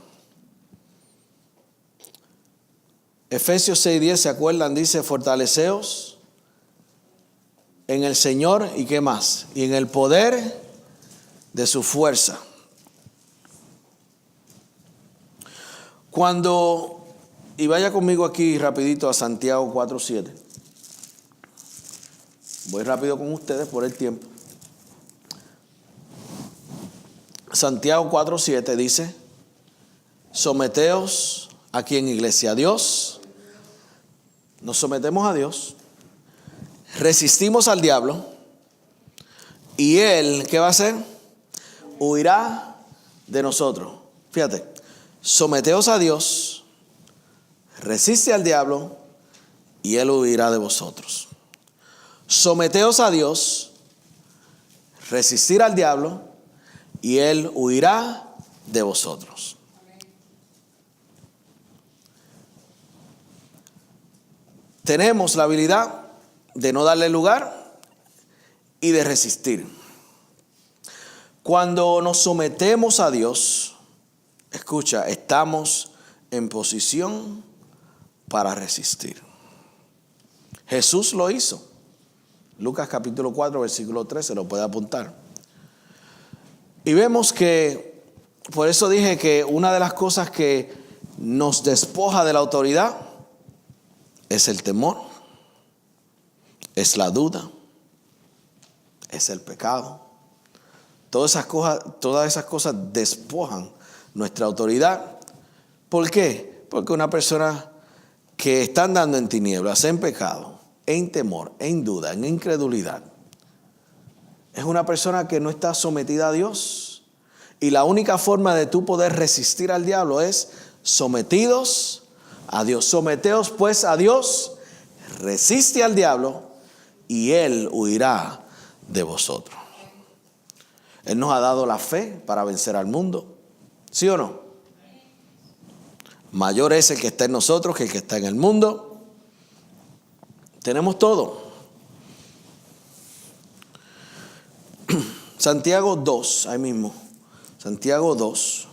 Efesios 6:10, ¿se acuerdan? Dice, fortaleceos en el Señor, ¿y qué más? Y en el poder de su fuerza. Cuando, y vaya conmigo aquí rapidito a Santiago 4:7. Voy rápido con ustedes por el tiempo. Santiago 4:7 dice, someteos aquí en iglesia a Dios. Nos sometemos a Dios. Resistimos al diablo. Y Él, ¿qué va a hacer? Huirá de nosotros. Fíjate, someteos a Dios. Resiste al diablo. Y Él huirá de vosotros. Someteos a Dios. Resistir al diablo. Y Él huirá de vosotros. Tenemos la habilidad de no darle lugar y de resistir. Cuando nos sometemos a Dios, escucha, estamos en posición para resistir. Jesús lo hizo. Lucas capítulo 4, versículo 3, se lo puede apuntar. Y vemos que, por eso dije que una de las cosas que nos despoja de la autoridad es el temor, es la duda, es el pecado. Todas esas cosas despojan nuestra autoridad. ¿Por qué? Porque una persona que está andando en tinieblas, en pecado, en temor, en duda, en incredulidad, es una persona que no está sometida a Dios. Y la única forma de tú poder resistir al diablo es sometidos a Dios. Someteos pues a Dios, resiste al diablo y Él huirá de vosotros. Él nos ha dado la fe para vencer al mundo. ¿Sí o no? Mayor es el que está en nosotros que el que está en el mundo. Tenemos todo. Santiago 2, ahí mismo. Santiago 2.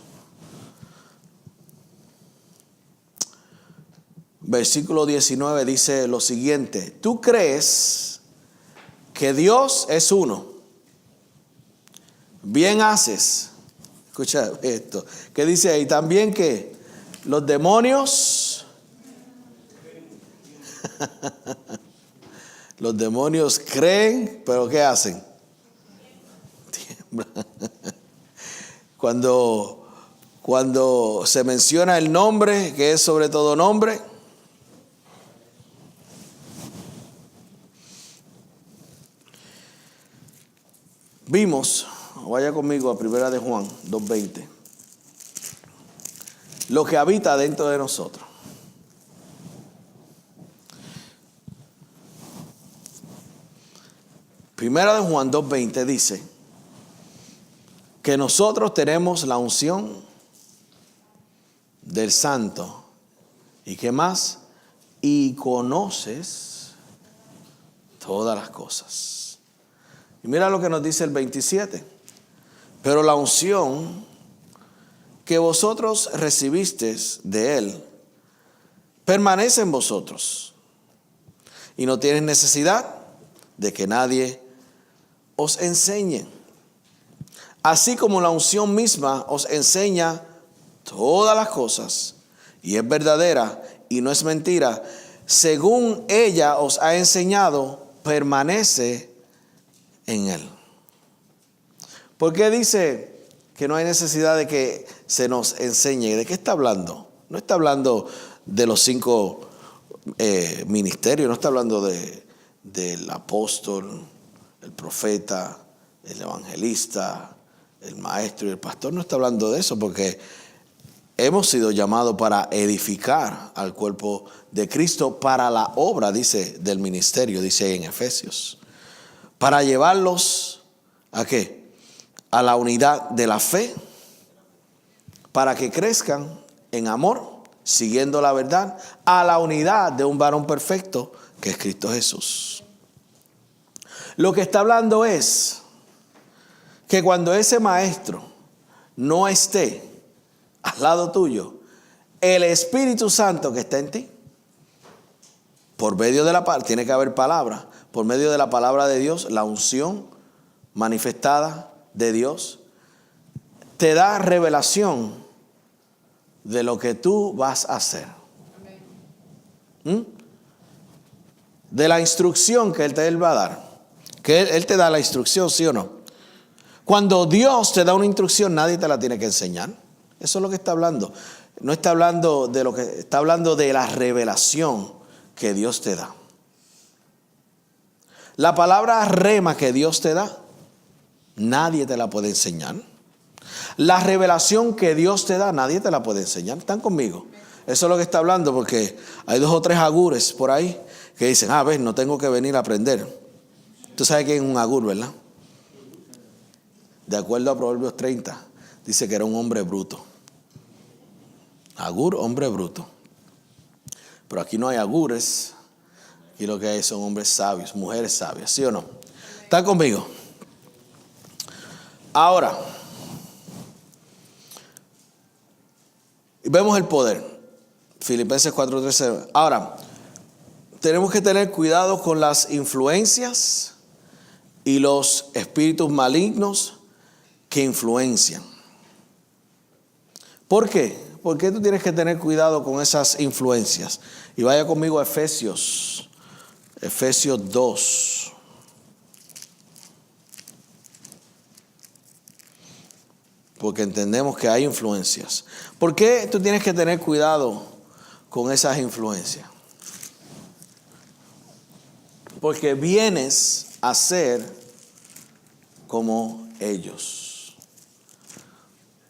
Versículo 19 dice lo siguiente. ¿Tú crees que Dios es uno? Bien haces. Escucha esto. ¿Qué dice ahí? También que los demonios. Los demonios creen, pero ¿qué hacen? Tiemblan. Cuando se menciona el nombre, que es sobre todo nombre, vimos, vaya conmigo a Primera de Juan 2:20, lo que habita dentro de nosotros. Primera de Juan 2:20 dice que nosotros tenemos la unción del Santo. ¿Y qué más? Y conoces todas las cosas. Y mira lo que nos dice el 27. Pero la unción que vosotros recibisteis de Él permanece en vosotros. Y no tienes necesidad de que nadie os enseñe. Así como la unción misma os enseña todas las cosas, y es verdadera y no es mentira, según ella os ha enseñado, permanece en Él. ¿Por qué dice que no hay necesidad de que se nos enseñe? ¿De qué está hablando? No está hablando de los 5 ministerios, no está hablando del apóstol, el profeta, el evangelista, el maestro y el pastor. No está hablando de eso, porque hemos sido llamados para edificar al cuerpo de Cristo para la obra, dice, del ministerio, dice en Efesios. Para llevarlos, ¿a qué? A la unidad de la fe, para que crezcan en amor, siguiendo la verdad, a la unidad de un varón perfecto, que es Cristo Jesús. Lo que está hablando es que cuando ese maestro no esté al lado tuyo, el Espíritu Santo que está en ti, por medio de la palabra, tiene que haber palabra, por medio de la palabra de Dios, la unción manifestada de Dios, te da revelación de lo que tú vas a hacer. De la instrucción que Él va a dar. Que Él te da la instrucción, ¿sí o no? Cuando Dios te da una instrucción, nadie te la tiene que enseñar. Eso es lo que está hablando. No está hablando de lo que está hablando de la revelación que Dios te da. La palabra rema que Dios te da, nadie te la puede enseñar. La revelación que Dios te da, nadie te la puede enseñar. ¿Están conmigo? Eso es lo que está hablando, porque hay 2 o 3 agures por ahí que dicen, ves, no tengo que venir a aprender. Tú sabes quién es un agur, ¿verdad? De acuerdo a Proverbios 30, dice que era un hombre bruto. Agur, hombre bruto. Pero aquí no hay agures. Aquí lo que hay son hombres sabios, mujeres sabias, ¿sí o no? ¿Están conmigo? Ahora, vemos el poder. Filipenses 4:13. Ahora, tenemos que tener cuidado con las influencias y los espíritus malignos que influencian. ¿Por qué? ¿Por qué tú tienes que tener cuidado con esas influencias? Y vaya conmigo a Efesios 2. Porque entendemos que hay influencias. ¿Por qué tú tienes que tener cuidado con esas influencias? Porque vienes a ser como ellos.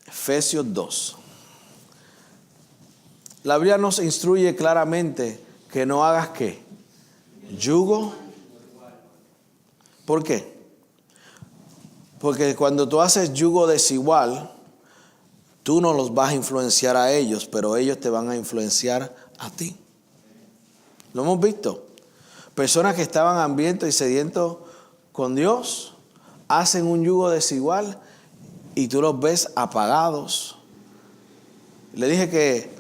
Efesios 2. La Biblia nos instruye claramente que no hagas ¿qué? Yugo. ¿Por qué? Porque cuando tú haces yugo desigual, tú no los vas a influenciar a ellos, pero ellos te van a influenciar a ti. Lo hemos visto. Personas que estaban hambrientos y sedientos con Dios, hacen un yugo desigual y tú los ves apagados. Le dije que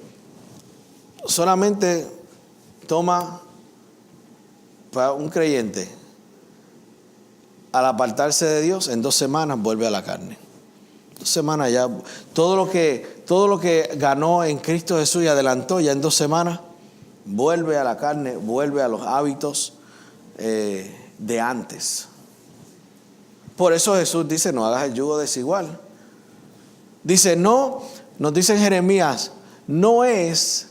solamente toma para un creyente, al apartarse de Dios, en 2 semanas vuelve a la carne. 2 semanas ya, todo lo que ganó en Cristo Jesús y adelantó, ya en 2 semanas vuelve a la carne, vuelve a los hábitos de antes. Por eso Jesús dice, no hagas el yugo desigual. Dice, no, nos dice en Jeremías, no es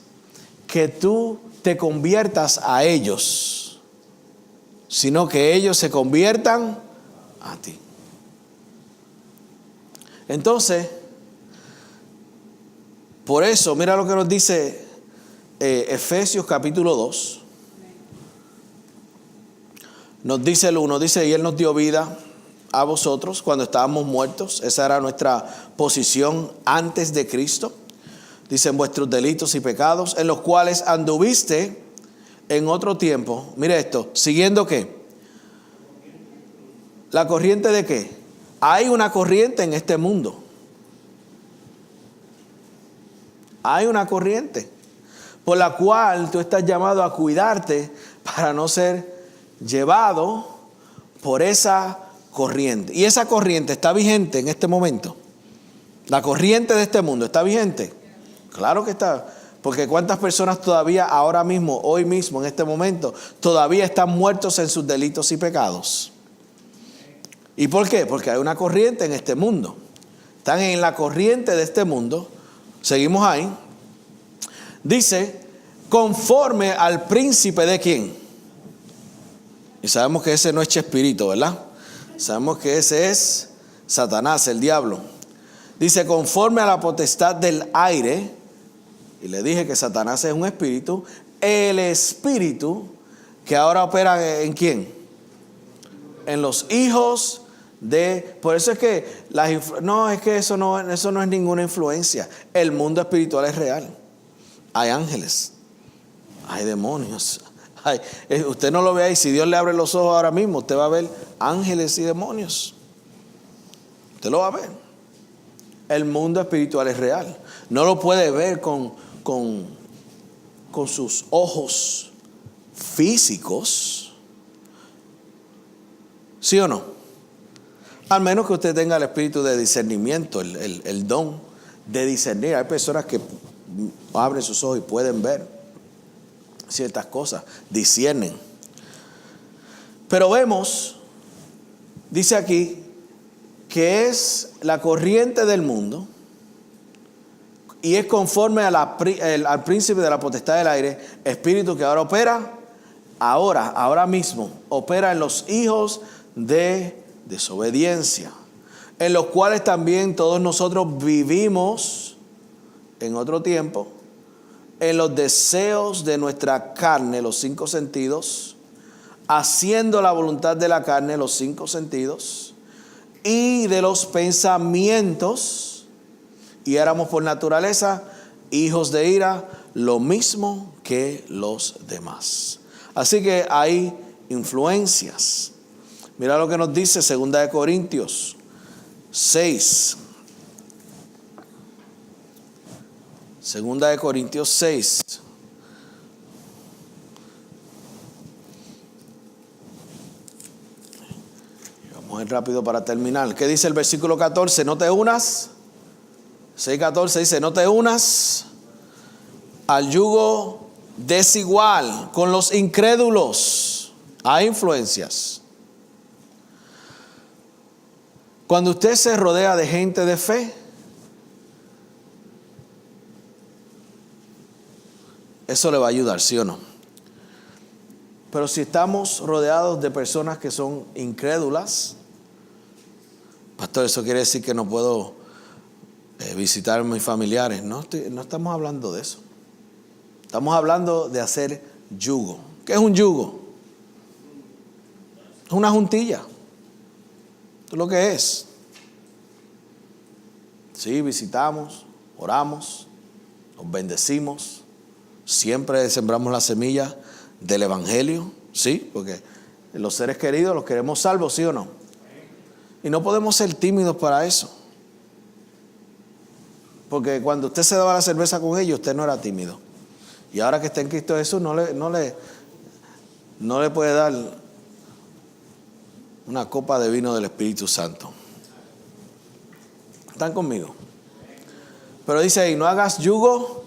que tú te conviertas a ellos, sino que ellos se conviertan a ti. Entonces, por eso, mira lo que nos dice Efesios capítulo 2. Nos dice el 1, dice, y Él nos dio vida a vosotros cuando estábamos muertos. Esa era nuestra posición antes de Cristo. Dicen vuestros delitos y pecados, en los cuales anduviste en otro tiempo. Mire esto, ¿siguiendo qué? ¿La corriente de qué? Hay una corriente en este mundo. Hay una corriente por la cual tú estás llamado a cuidarte para no ser llevado por esa corriente. Y esa corriente está vigente en este momento. La corriente de este mundo está vigente. Claro que está. Porque cuántas personas todavía ahora mismo, hoy mismo, en este momento, todavía están muertos en sus delitos y pecados. ¿Y por qué? Porque hay una corriente en este mundo. Están en la corriente de este mundo. Seguimos ahí. Dice, conforme al príncipe de ¿quién? Y sabemos que ese no es Chespirito, ¿verdad? Sabemos que ese es Satanás, el diablo. Dice, conforme a la potestad del aire. Y le dije que Satanás es un espíritu. El espíritu que ahora opera ¿en quién? En los hijos de... Por eso es que eso no es ninguna influencia. El mundo espiritual es real. Hay ángeles, hay demonios. Usted no lo ve ahí. Si Dios le abre los ojos ahora mismo, usted va a ver ángeles y demonios. Usted lo va a ver. El mundo espiritual es real. No lo puede ver con sus ojos físicos. ¿Sí o no? Al menos que usted tenga el espíritu de discernimiento, el don de discernir. Hay personas que abren sus ojos y pueden ver ciertas cosas, disciernen. Pero vemos, dice aquí, que es la corriente del mundo y es conforme al príncipe de la potestad del aire, espíritu que ahora opera, ahora mismo, opera en los hijos de desobediencia, en los cuales también todos nosotros vivimos en otro tiempo, en los deseos de nuestra carne, los 5 sentidos, haciendo la voluntad de la carne, los 5 sentidos, y de los pensamientos, y éramos por naturaleza hijos de ira, lo mismo que los demás. Así que hay influencias. Mira lo que nos dice 2 Corintios 6. 2 Corintios 6. Vamos a ir rápido para terminar. ¿Qué dice el versículo 14? No te unas. 6:14 dice, no te unas al yugo desigual con los incrédulos. Hay influencias. Cuando usted se rodea de gente de fe, eso le va a ayudar, ¿sí o no? Pero si estamos rodeados de personas que son incrédulas, pastor, eso quiere decir que no puedo visitar a mis familiares. No estamos hablando de eso. Estamos hablando de hacer yugo. ¿Qué es un yugo? Es una juntilla. Esto es lo que es. Sí, visitamos, oramos, nos bendecimos. Siempre sembramos la semilla del evangelio, ¿sí? Porque los seres queridos los queremos salvos, ¿sí o no? Y no podemos ser tímidos para eso. Porque cuando usted se daba la cerveza con ellos, usted no era tímido. Y ahora que está en Cristo Jesús, no le puede dar una copa de vino del Espíritu Santo. ¿Están conmigo? Pero dice ahí, no hagas yugo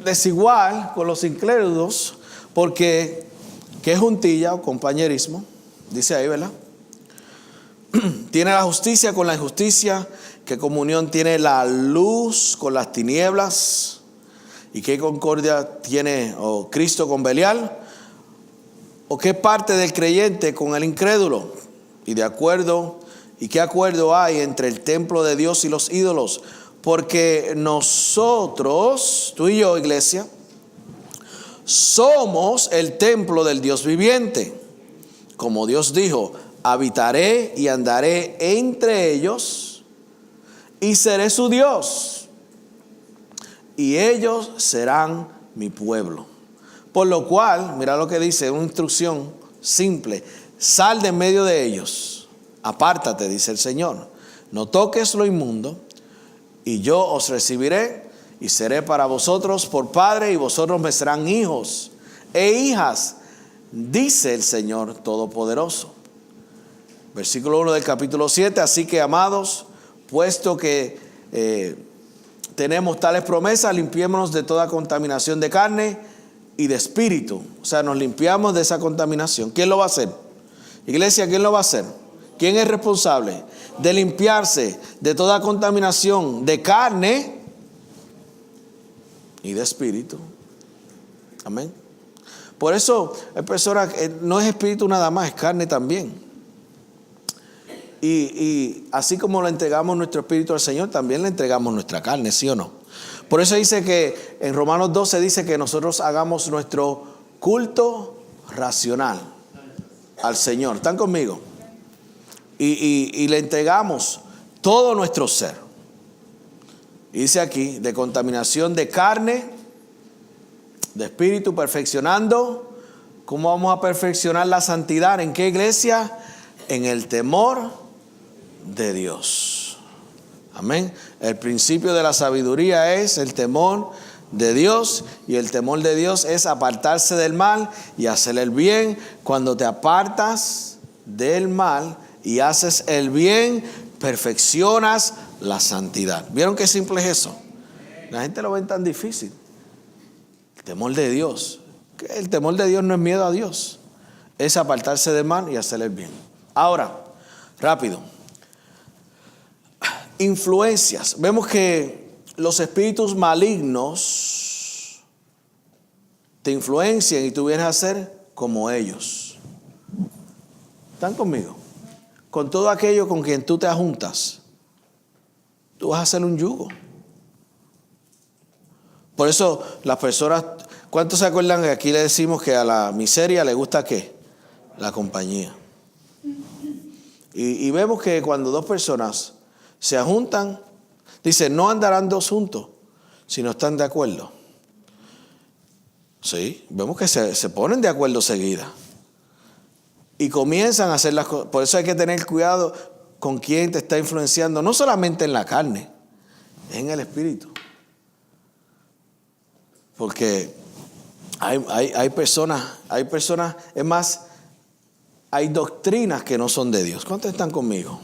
desigual con los incrédulos, porque ¿qué es juntilla o compañerismo? Dice ahí, ¿verdad? Tiene la justicia con la injusticia. ¿Qué comunión tiene la luz con las tinieblas? ¿Y qué concordia tiene Cristo con Belial? ¿O qué parte del creyente con el incrédulo? ¿Y qué acuerdo hay entre el templo de Dios y los ídolos? Porque nosotros, tú y yo, iglesia, somos el templo del Dios viviente. como Dios dijo, habitaré y andaré entre ellos y seré su Dios, y ellos serán mi pueblo. Por lo cual, mira lo que dice, una instrucción simple: sal de en medio de ellos, apártate, dice el Señor, no toques lo inmundo, y yo os recibiré y seré para vosotros por padre, y vosotros me serán hijos e hijas, dice el Señor Todopoderoso. Versículo 1 del capítulo 7. Así que, amados, puesto que tenemos tales promesas, limpiémonos de toda contaminación de carne y de espíritu. O sea, nos limpiamos de esa contaminación. ¿Quién lo va a hacer? Iglesia, ¿quién lo va a hacer? ¿Quién es responsable de limpiarse de toda contaminación de carne y de espíritu? Amén. Por eso hay personas, no es espíritu nada más, es carne también. Y así como le entregamos nuestro espíritu al Señor, también le entregamos nuestra carne, ¿sí o no? Por eso dice que en Romanos 12 dice que nosotros hagamos nuestro culto racional al Señor. ¿Están conmigo? Y le entregamos todo nuestro ser. Y dice aquí, de contaminación de carne, de espíritu, perfeccionando. ¿Cómo vamos a perfeccionar la santidad? ¿En qué iglesia? En el temor de Dios. Amén. El principio de la sabiduría es el temor de Dios, y el temor de Dios es apartarse del mal y hacer el bien. Cuando te apartas del mal y haces el bien, perfeccionas la santidad. ¿Vieron qué simple es eso? La gente lo ve tan difícil. El temor de Dios. El temor de Dios no es miedo a Dios, es apartarse del mal y hacer el bien. Ahora, rápido. Influencias. Vemos que los espíritus malignos te influencian y tú vienes a ser como ellos. ¿Están conmigo? Con todo aquello con quien tú te ajuntas, tú vas a hacer un yugo. Por eso las personas, ¿cuántos se acuerdan que aquí le decimos que a la miseria le gusta qué? La compañía. Y vemos que cuando dos personas se ajuntan, dice, no andarán dos juntos si no están de acuerdo. Sí, vemos que se ponen de acuerdo seguida. Y comienzan a hacer las cosas. Por eso hay que tener cuidado con quién te está influenciando, no solamente en la carne, es en el espíritu. Porque hay personas, es más, hay doctrinas que no son de Dios. ¿Cuántos están conmigo?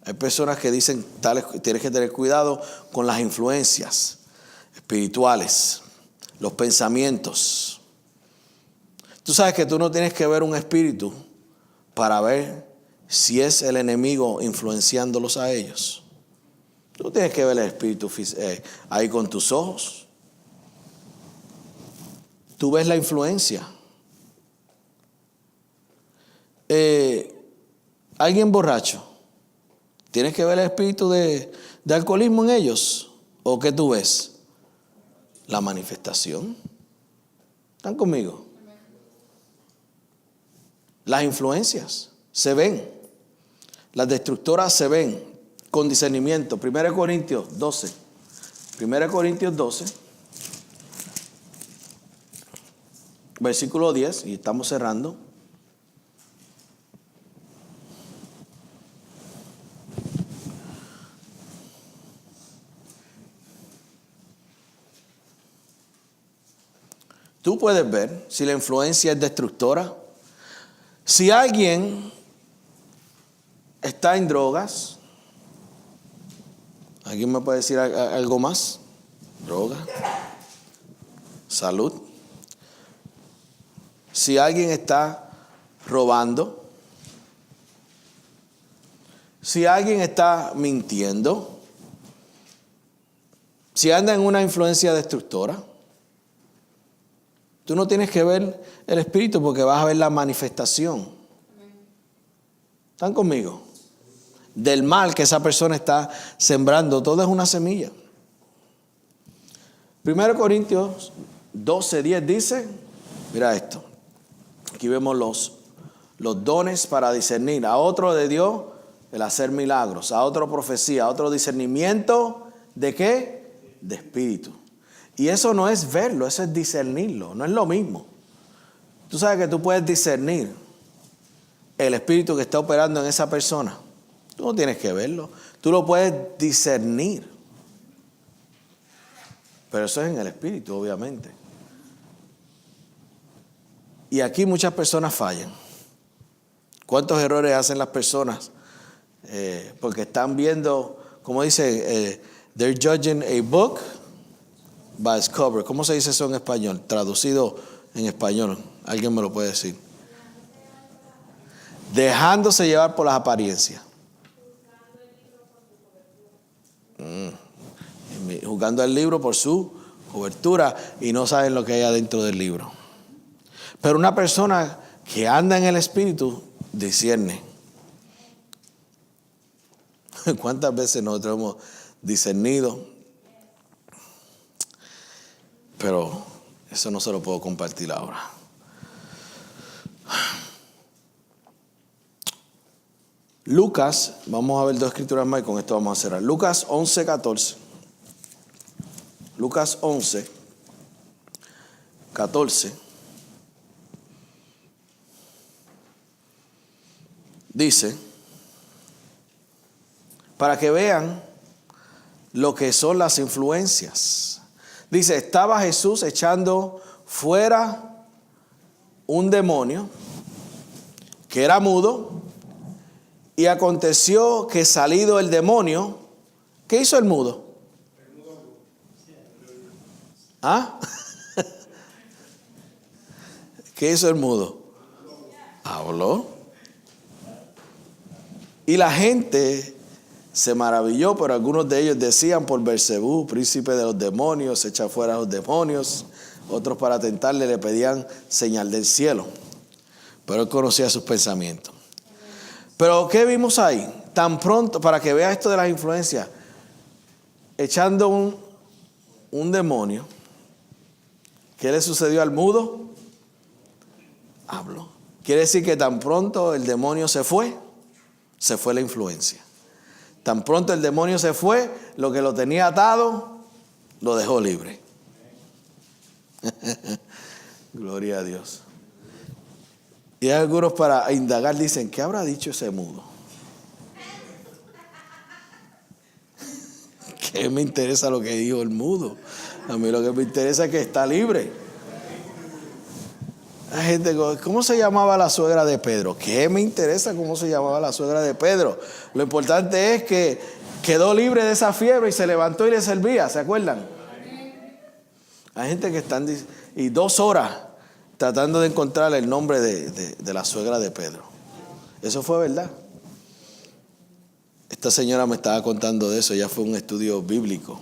Hay personas que dicen, tienes que tener cuidado con las influencias espirituales, los pensamientos. Tú sabes que tú no tienes que ver un espíritu para ver si es el enemigo influenciándolos a ellos. Tú tienes que ver el espíritu ahí con tus ojos. Tú ves la influencia. Alguien borracho, ¿tienes que ver el espíritu de alcoholismo en ellos? ¿O qué tú ves? La manifestación. ¿Están conmigo? Las influencias se ven. Las destructoras se ven con discernimiento. 1 Corintios 12. 1 Corintios 12. Versículo 10. Y estamos cerrando. Tú puedes ver si la influencia es destructora. Si alguien está en drogas, ¿alguien me puede decir algo más? Droga, salud. Si alguien está robando, si alguien está mintiendo, si anda en una influencia destructora, tú no tienes que ver el espíritu porque vas a ver la manifestación. ¿Están conmigo? Del mal que esa persona está sembrando. Todo es una semilla. 1 Corintios 12:10 dice, Mira esto. Aquí vemos los dones para discernir. A otro de Dios el hacer milagros. A otro profecía. A otro discernimiento. ¿De qué? De espíritu. Y eso no es verlo, eso es discernirlo. No es lo mismo. Tú sabes que tú puedes discernir el espíritu que está operando en esa persona. Tú no tienes que verlo. Tú lo puedes discernir. Pero eso es en el espíritu, obviamente. Y aquí muchas personas fallan. ¿Cuántos errores hacen las personas? Porque están viendo, como dice, they're judging a book by its cover. ¿Cómo se dice eso en español? Traducido en español. ¿Alguien me lo puede decir? Dejándose llevar por las apariencias. Juzgando el libro por su cobertura y no saben lo que hay adentro del libro. Pero una persona que anda en el espíritu discierne. ¿Cuántas veces nosotros hemos discernido? Pero eso no se lo puedo compartir ahora. Lucas, vamos a ver 2 escrituras más y con esto vamos a cerrar. Lucas 11:14. Lucas 11:14. Dice, para que vean lo que son las influencias. Dice, estaba Jesús echando fuera un demonio que era mudo, y aconteció que salido el demonio, ¿qué hizo el mudo? ¿Ah? ¿Qué hizo el mudo? Habló. Y la gente se maravilló, pero algunos de ellos decían, por Beelzebú, príncipe de los demonios, echa fuera a los demonios. Otros, para tentarle, le pedían señal del cielo. Pero él conocía sus pensamientos. Pero ¿qué vimos ahí? Tan pronto, para que vea esto de las influencias, echando un demonio, ¿qué le sucedió al mudo? Habló. Quiere decir que tan pronto el demonio se fue la influencia. Tan pronto el demonio se fue, lo que lo tenía atado, lo dejó libre. Gloria a Dios. Y algunos, para indagar, dicen, ¿qué habrá dicho ese mudo? ¿Qué me interesa lo que dijo el mudo? A mí lo que me interesa es que está libre. Hay gente, ¿cómo se llamaba la suegra de Pedro? ¿Qué me interesa cómo se llamaba la suegra de Pedro? Lo importante es que quedó libre de esa fiebre y se levantó y le servía. ¿Se acuerdan? Hay gente que están y 2 horas tratando de encontrar el nombre de la suegra de Pedro. Eso fue verdad. Esta señora me estaba contando de eso. Ya fue un estudio bíblico.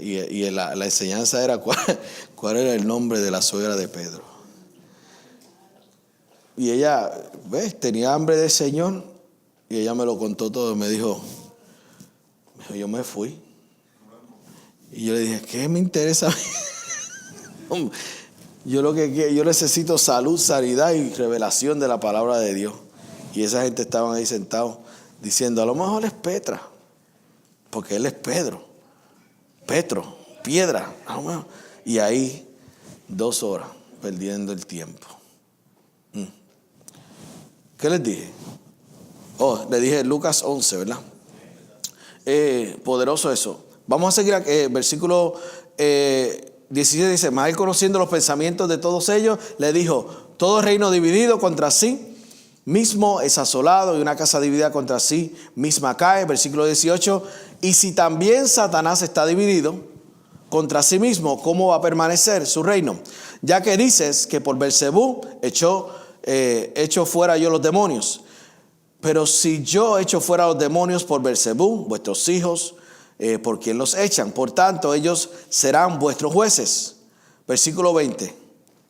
Y la enseñanza era cuál era el nombre de la suegra de Pedro. Y ella, tenía hambre del Señor. Y ella me lo contó todo. Me dijo, yo me fui. Y yo le dije, ¿qué me interesa? Yo necesito salud, sanidad y revelación de la palabra de Dios. Y esa gente estaban ahí sentados diciendo, a lo mejor es Petra, porque él es Pedro. Petro, piedra. Y ahí 2 horas perdiendo el tiempo. ¿Qué les dije? Le dije Lucas 11, ¿verdad? Poderoso eso. Vamos a seguir aquí, versículo 16 dice, mas él, conociendo los pensamientos de todos ellos, le dijo, todo reino dividido contra sí mismo es asolado, y una casa dividida contra sí misma cae. Versículo 18, y si también Satanás está dividido contra sí mismo, ¿cómo va a permanecer su reino? Ya que dices que por Beelzebú echo fuera yo los demonios. Pero si yo echo fuera los demonios por Beelzebú, vuestros hijos, ¿por quién los echan? Por tanto, ellos serán vuestros jueces. Versículo 20.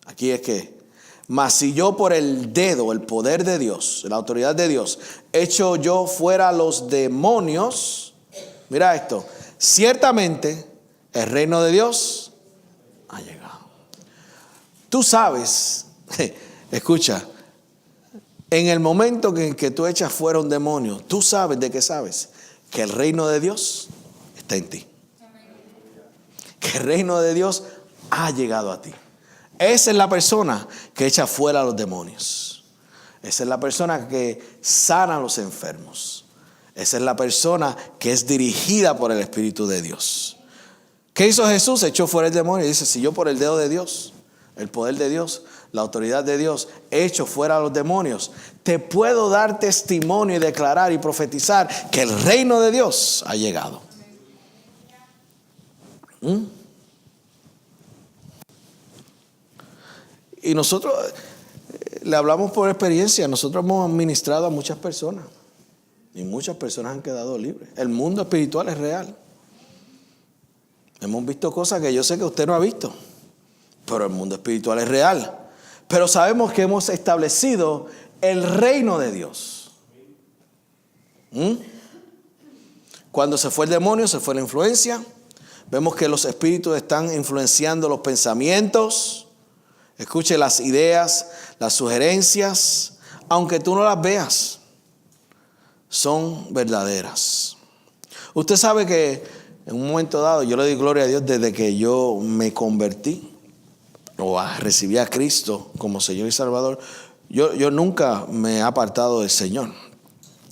Aquí es que, mas si yo por el dedo, el poder de Dios, la autoridad de Dios, echo yo fuera los demonios, mira esto, ciertamente el reino de Dios ha llegado. Tú sabes, escucha, en el momento en que tú echas fuera un demonio, tú sabes de qué sabes, que el reino de Dios está en ti. Que el reino de Dios ha llegado a ti. Esa es la persona que echa fuera a los demonios. Esa es la persona que sana a los enfermos. Esa es la persona que es dirigida por el Espíritu de Dios. ¿Qué hizo Jesús? Echó fuera el demonio y dice, si yo por el dedo de Dios, el poder de Dios, la autoridad de Dios, echo fuera a los demonios, te puedo dar testimonio y declarar y profetizar que el reino de Dios ha llegado. Y nosotros le hablamos por experiencia. Nosotros hemos ministrado a muchas personas y muchas personas han quedado libres. El mundo espiritual es real. Hemos visto cosas que yo sé que usted no ha visto, pero el mundo espiritual es real. Pero sabemos que hemos establecido el reino de Dios. Cuando se fue el demonio, se fue la influencia. Vemos que los espíritus están influenciando los pensamientos. Escuche, las ideas, las sugerencias, aunque tú no las veas, son verdaderas. Usted sabe que en un momento dado, yo le doy gloria a Dios desde que yo me convertí o recibí a Cristo como Señor y Salvador. Yo nunca me he apartado del Señor.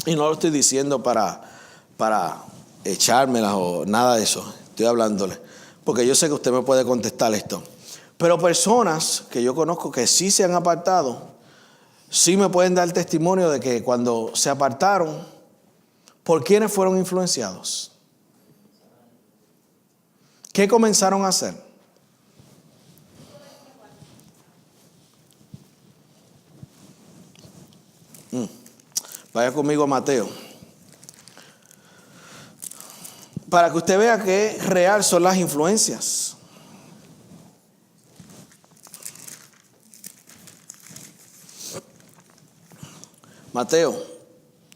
Y no lo estoy diciendo para echármelas o nada de eso. Estoy hablándole, porque yo sé que usted me puede contestar esto. Pero personas que yo conozco que sí se han apartado, sí me pueden dar testimonio de que cuando se apartaron, ¿por quiénes fueron influenciados? ¿Qué comenzaron a hacer? Vaya conmigo a Mateo. Para que usted vea qué real son las influencias. Mateo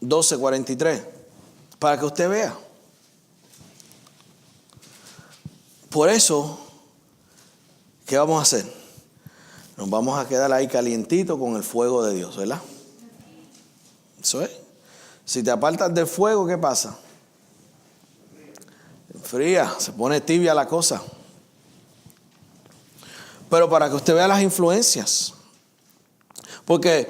12:43. Para que usted vea. Por eso, ¿qué vamos a hacer? Nos vamos a quedar ahí calientito con el fuego de Dios, ¿verdad? Eso es. Si te apartas del fuego, ¿qué pasa? Fría, se pone tibia la cosa. Pero para que usted vea las influencias. Porque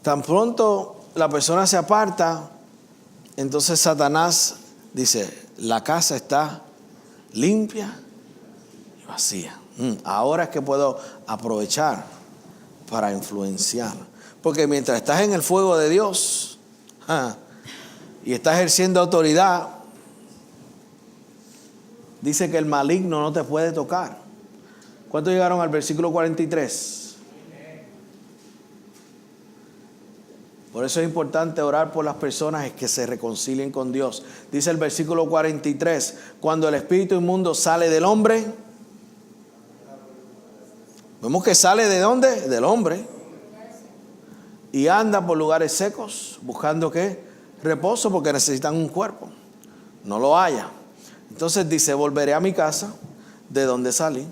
tan pronto la persona se aparta, entonces Satanás dice, la casa está limpia y vacía. Ahora es que puedo aprovechar para influenciar. Porque mientras estás en el fuego de Dios y estás ejerciendo autoridad, dice que el maligno no te puede tocar. ¿Cuántos llegaron al versículo 43? Por eso es importante orar por las personas que se reconcilien con Dios. Dice el versículo 43, cuando el espíritu inmundo sale del hombre, vemos que sale ¿de dónde? Del hombre. Y anda por lugares secos, buscando ¿qué? Reposo, porque necesitan un cuerpo. No lo haya. Entonces dice, volveré a mi casa, de donde salí.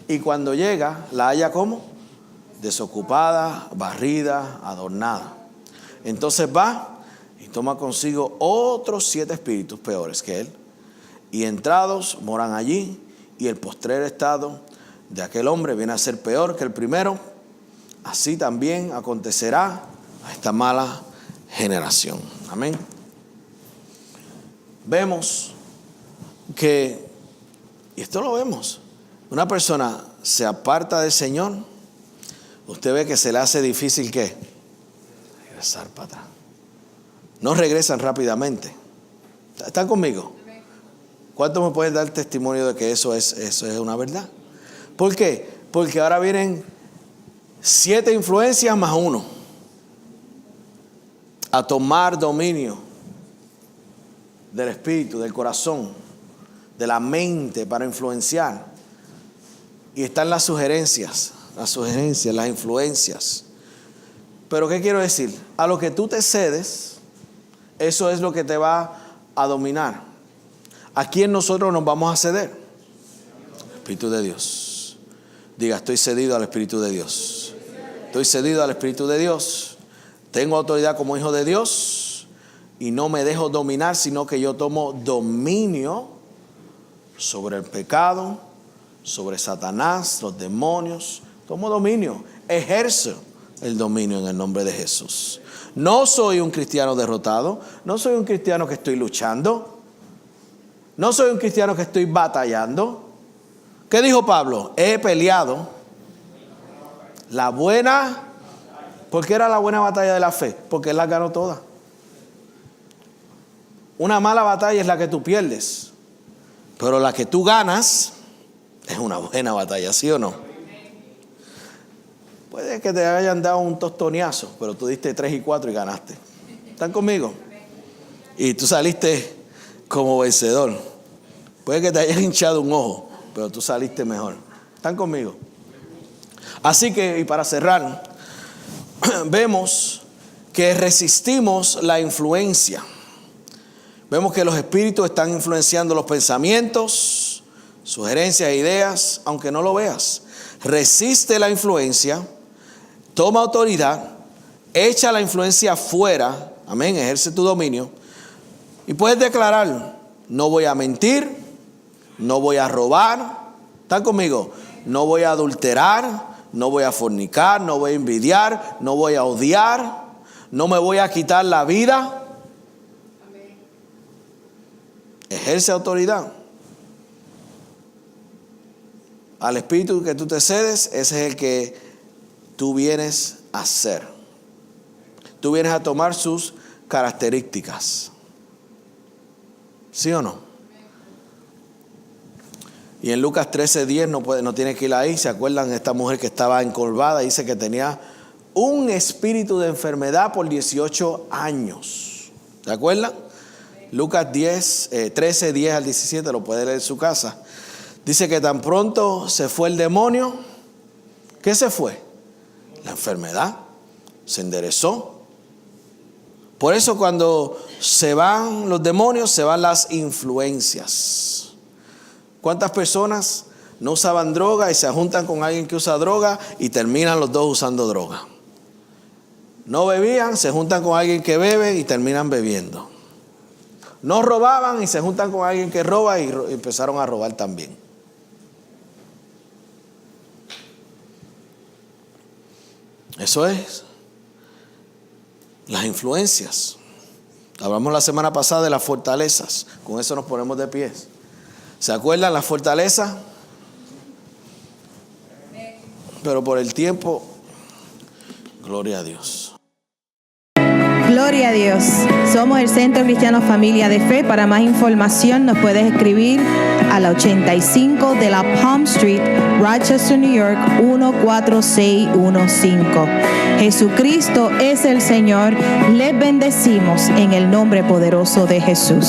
Y cuando llega, la halla ¿cómo? Desocupada, barrida, adornada. Entonces va y toma consigo otros 7 espíritus peores que él. Y entrados moran allí. Y el postrer estado de aquel hombre viene a ser peor que el primero. Así también acontecerá a esta mala generación. Amén. Vemos que, y esto lo vemos, una persona se aparta del Señor, usted ve que se le hace difícil ¿qué? Regresar para atrás. No regresan rápidamente. ¿Están conmigo? ¿Cuántos me pueden dar testimonio de que eso es una verdad? ¿Por qué? Porque ahora vienen 7 influencias más 1 a tomar dominio del espíritu, del corazón, de la mente para influenciar. Y están las sugerencias, las influencias. Pero ¿qué quiero decir? A lo que tú te cedes, eso es lo que te va a dominar. ¿A quién nosotros nos vamos a ceder? El Espíritu de Dios. Diga, estoy cedido al Espíritu de Dios. Estoy cedido al Espíritu de Dios. Tengo autoridad como hijo de Dios y no me dejo dominar, sino que yo tomo dominio sobre el pecado, sobre Satanás, los demonios. Tomo dominio, ejerzo el dominio en el nombre de Jesús. No soy un cristiano derrotado, no soy un cristiano que estoy luchando, no soy un cristiano que estoy batallando. ¿Qué dijo Pablo? He peleado la buena. ¿Por qué era la buena batalla de la fe? Porque él la ganó todas. Una mala batalla es la que tú pierdes, pero la que tú ganas es una buena batalla, ¿sí o no? Puede que te hayan dado un tostoneazo, pero tú diste 3 y 4 y ganaste. ¿Están conmigo? Y tú saliste como vencedor. Puede que te hayan hinchado un ojo, pero tú saliste mejor. ¿Están conmigo? Así que, y para cerrar, vemos que resistimos la influencia. Vemos que los espíritus están influenciando los pensamientos, sugerencias e ideas, aunque no lo veas. Resiste la influencia, toma autoridad, echa la influencia fuera, amén, ejerce tu dominio, y puedes declarar: no voy a mentir, no voy a robar. ¿Están conmigo? No voy a adulterar, no voy a fornicar, no voy a envidiar, no voy a odiar, no me voy a quitar la vida. Ejerce autoridad. Al espíritu que tú te cedes, ese es el que tú vienes a ser. Tú vienes a tomar sus características. ¿Sí o no? Y en Lucas 13:10 no tiene que ir ahí. ¿Se acuerdan de esta mujer que estaba encorvada? Dice que tenía un espíritu de enfermedad por 18 años. ¿Se acuerdan? Lucas 13:10 al 17, lo puede leer en su casa. Dice que tan pronto se fue el demonio, ¿qué se fue? La enfermedad. Se enderezó. Por eso cuando se van los demonios, se van las influencias. ¿Cuántas personas no usaban droga y se juntan con alguien que usa droga y terminan los dos usando droga? No bebían, se juntan con alguien que bebe y terminan bebiendo. No robaban y se juntan con alguien que roba y empezaron a robar también. Eso es las influencias. Hablamos la semana pasada de las fortalezas. Con eso nos ponemos de pie. ¿Se acuerdan las fortalezas? Pero por el tiempo, gloria a Dios.
Gloria a Dios. Somos el Centro Cristiano Familia de Fe. Para más información nos puedes escribir a la 85 de la Palm Street, Rochester, New York, 14615. Jesucristo es el Señor. Les bendecimos en el nombre poderoso de Jesús.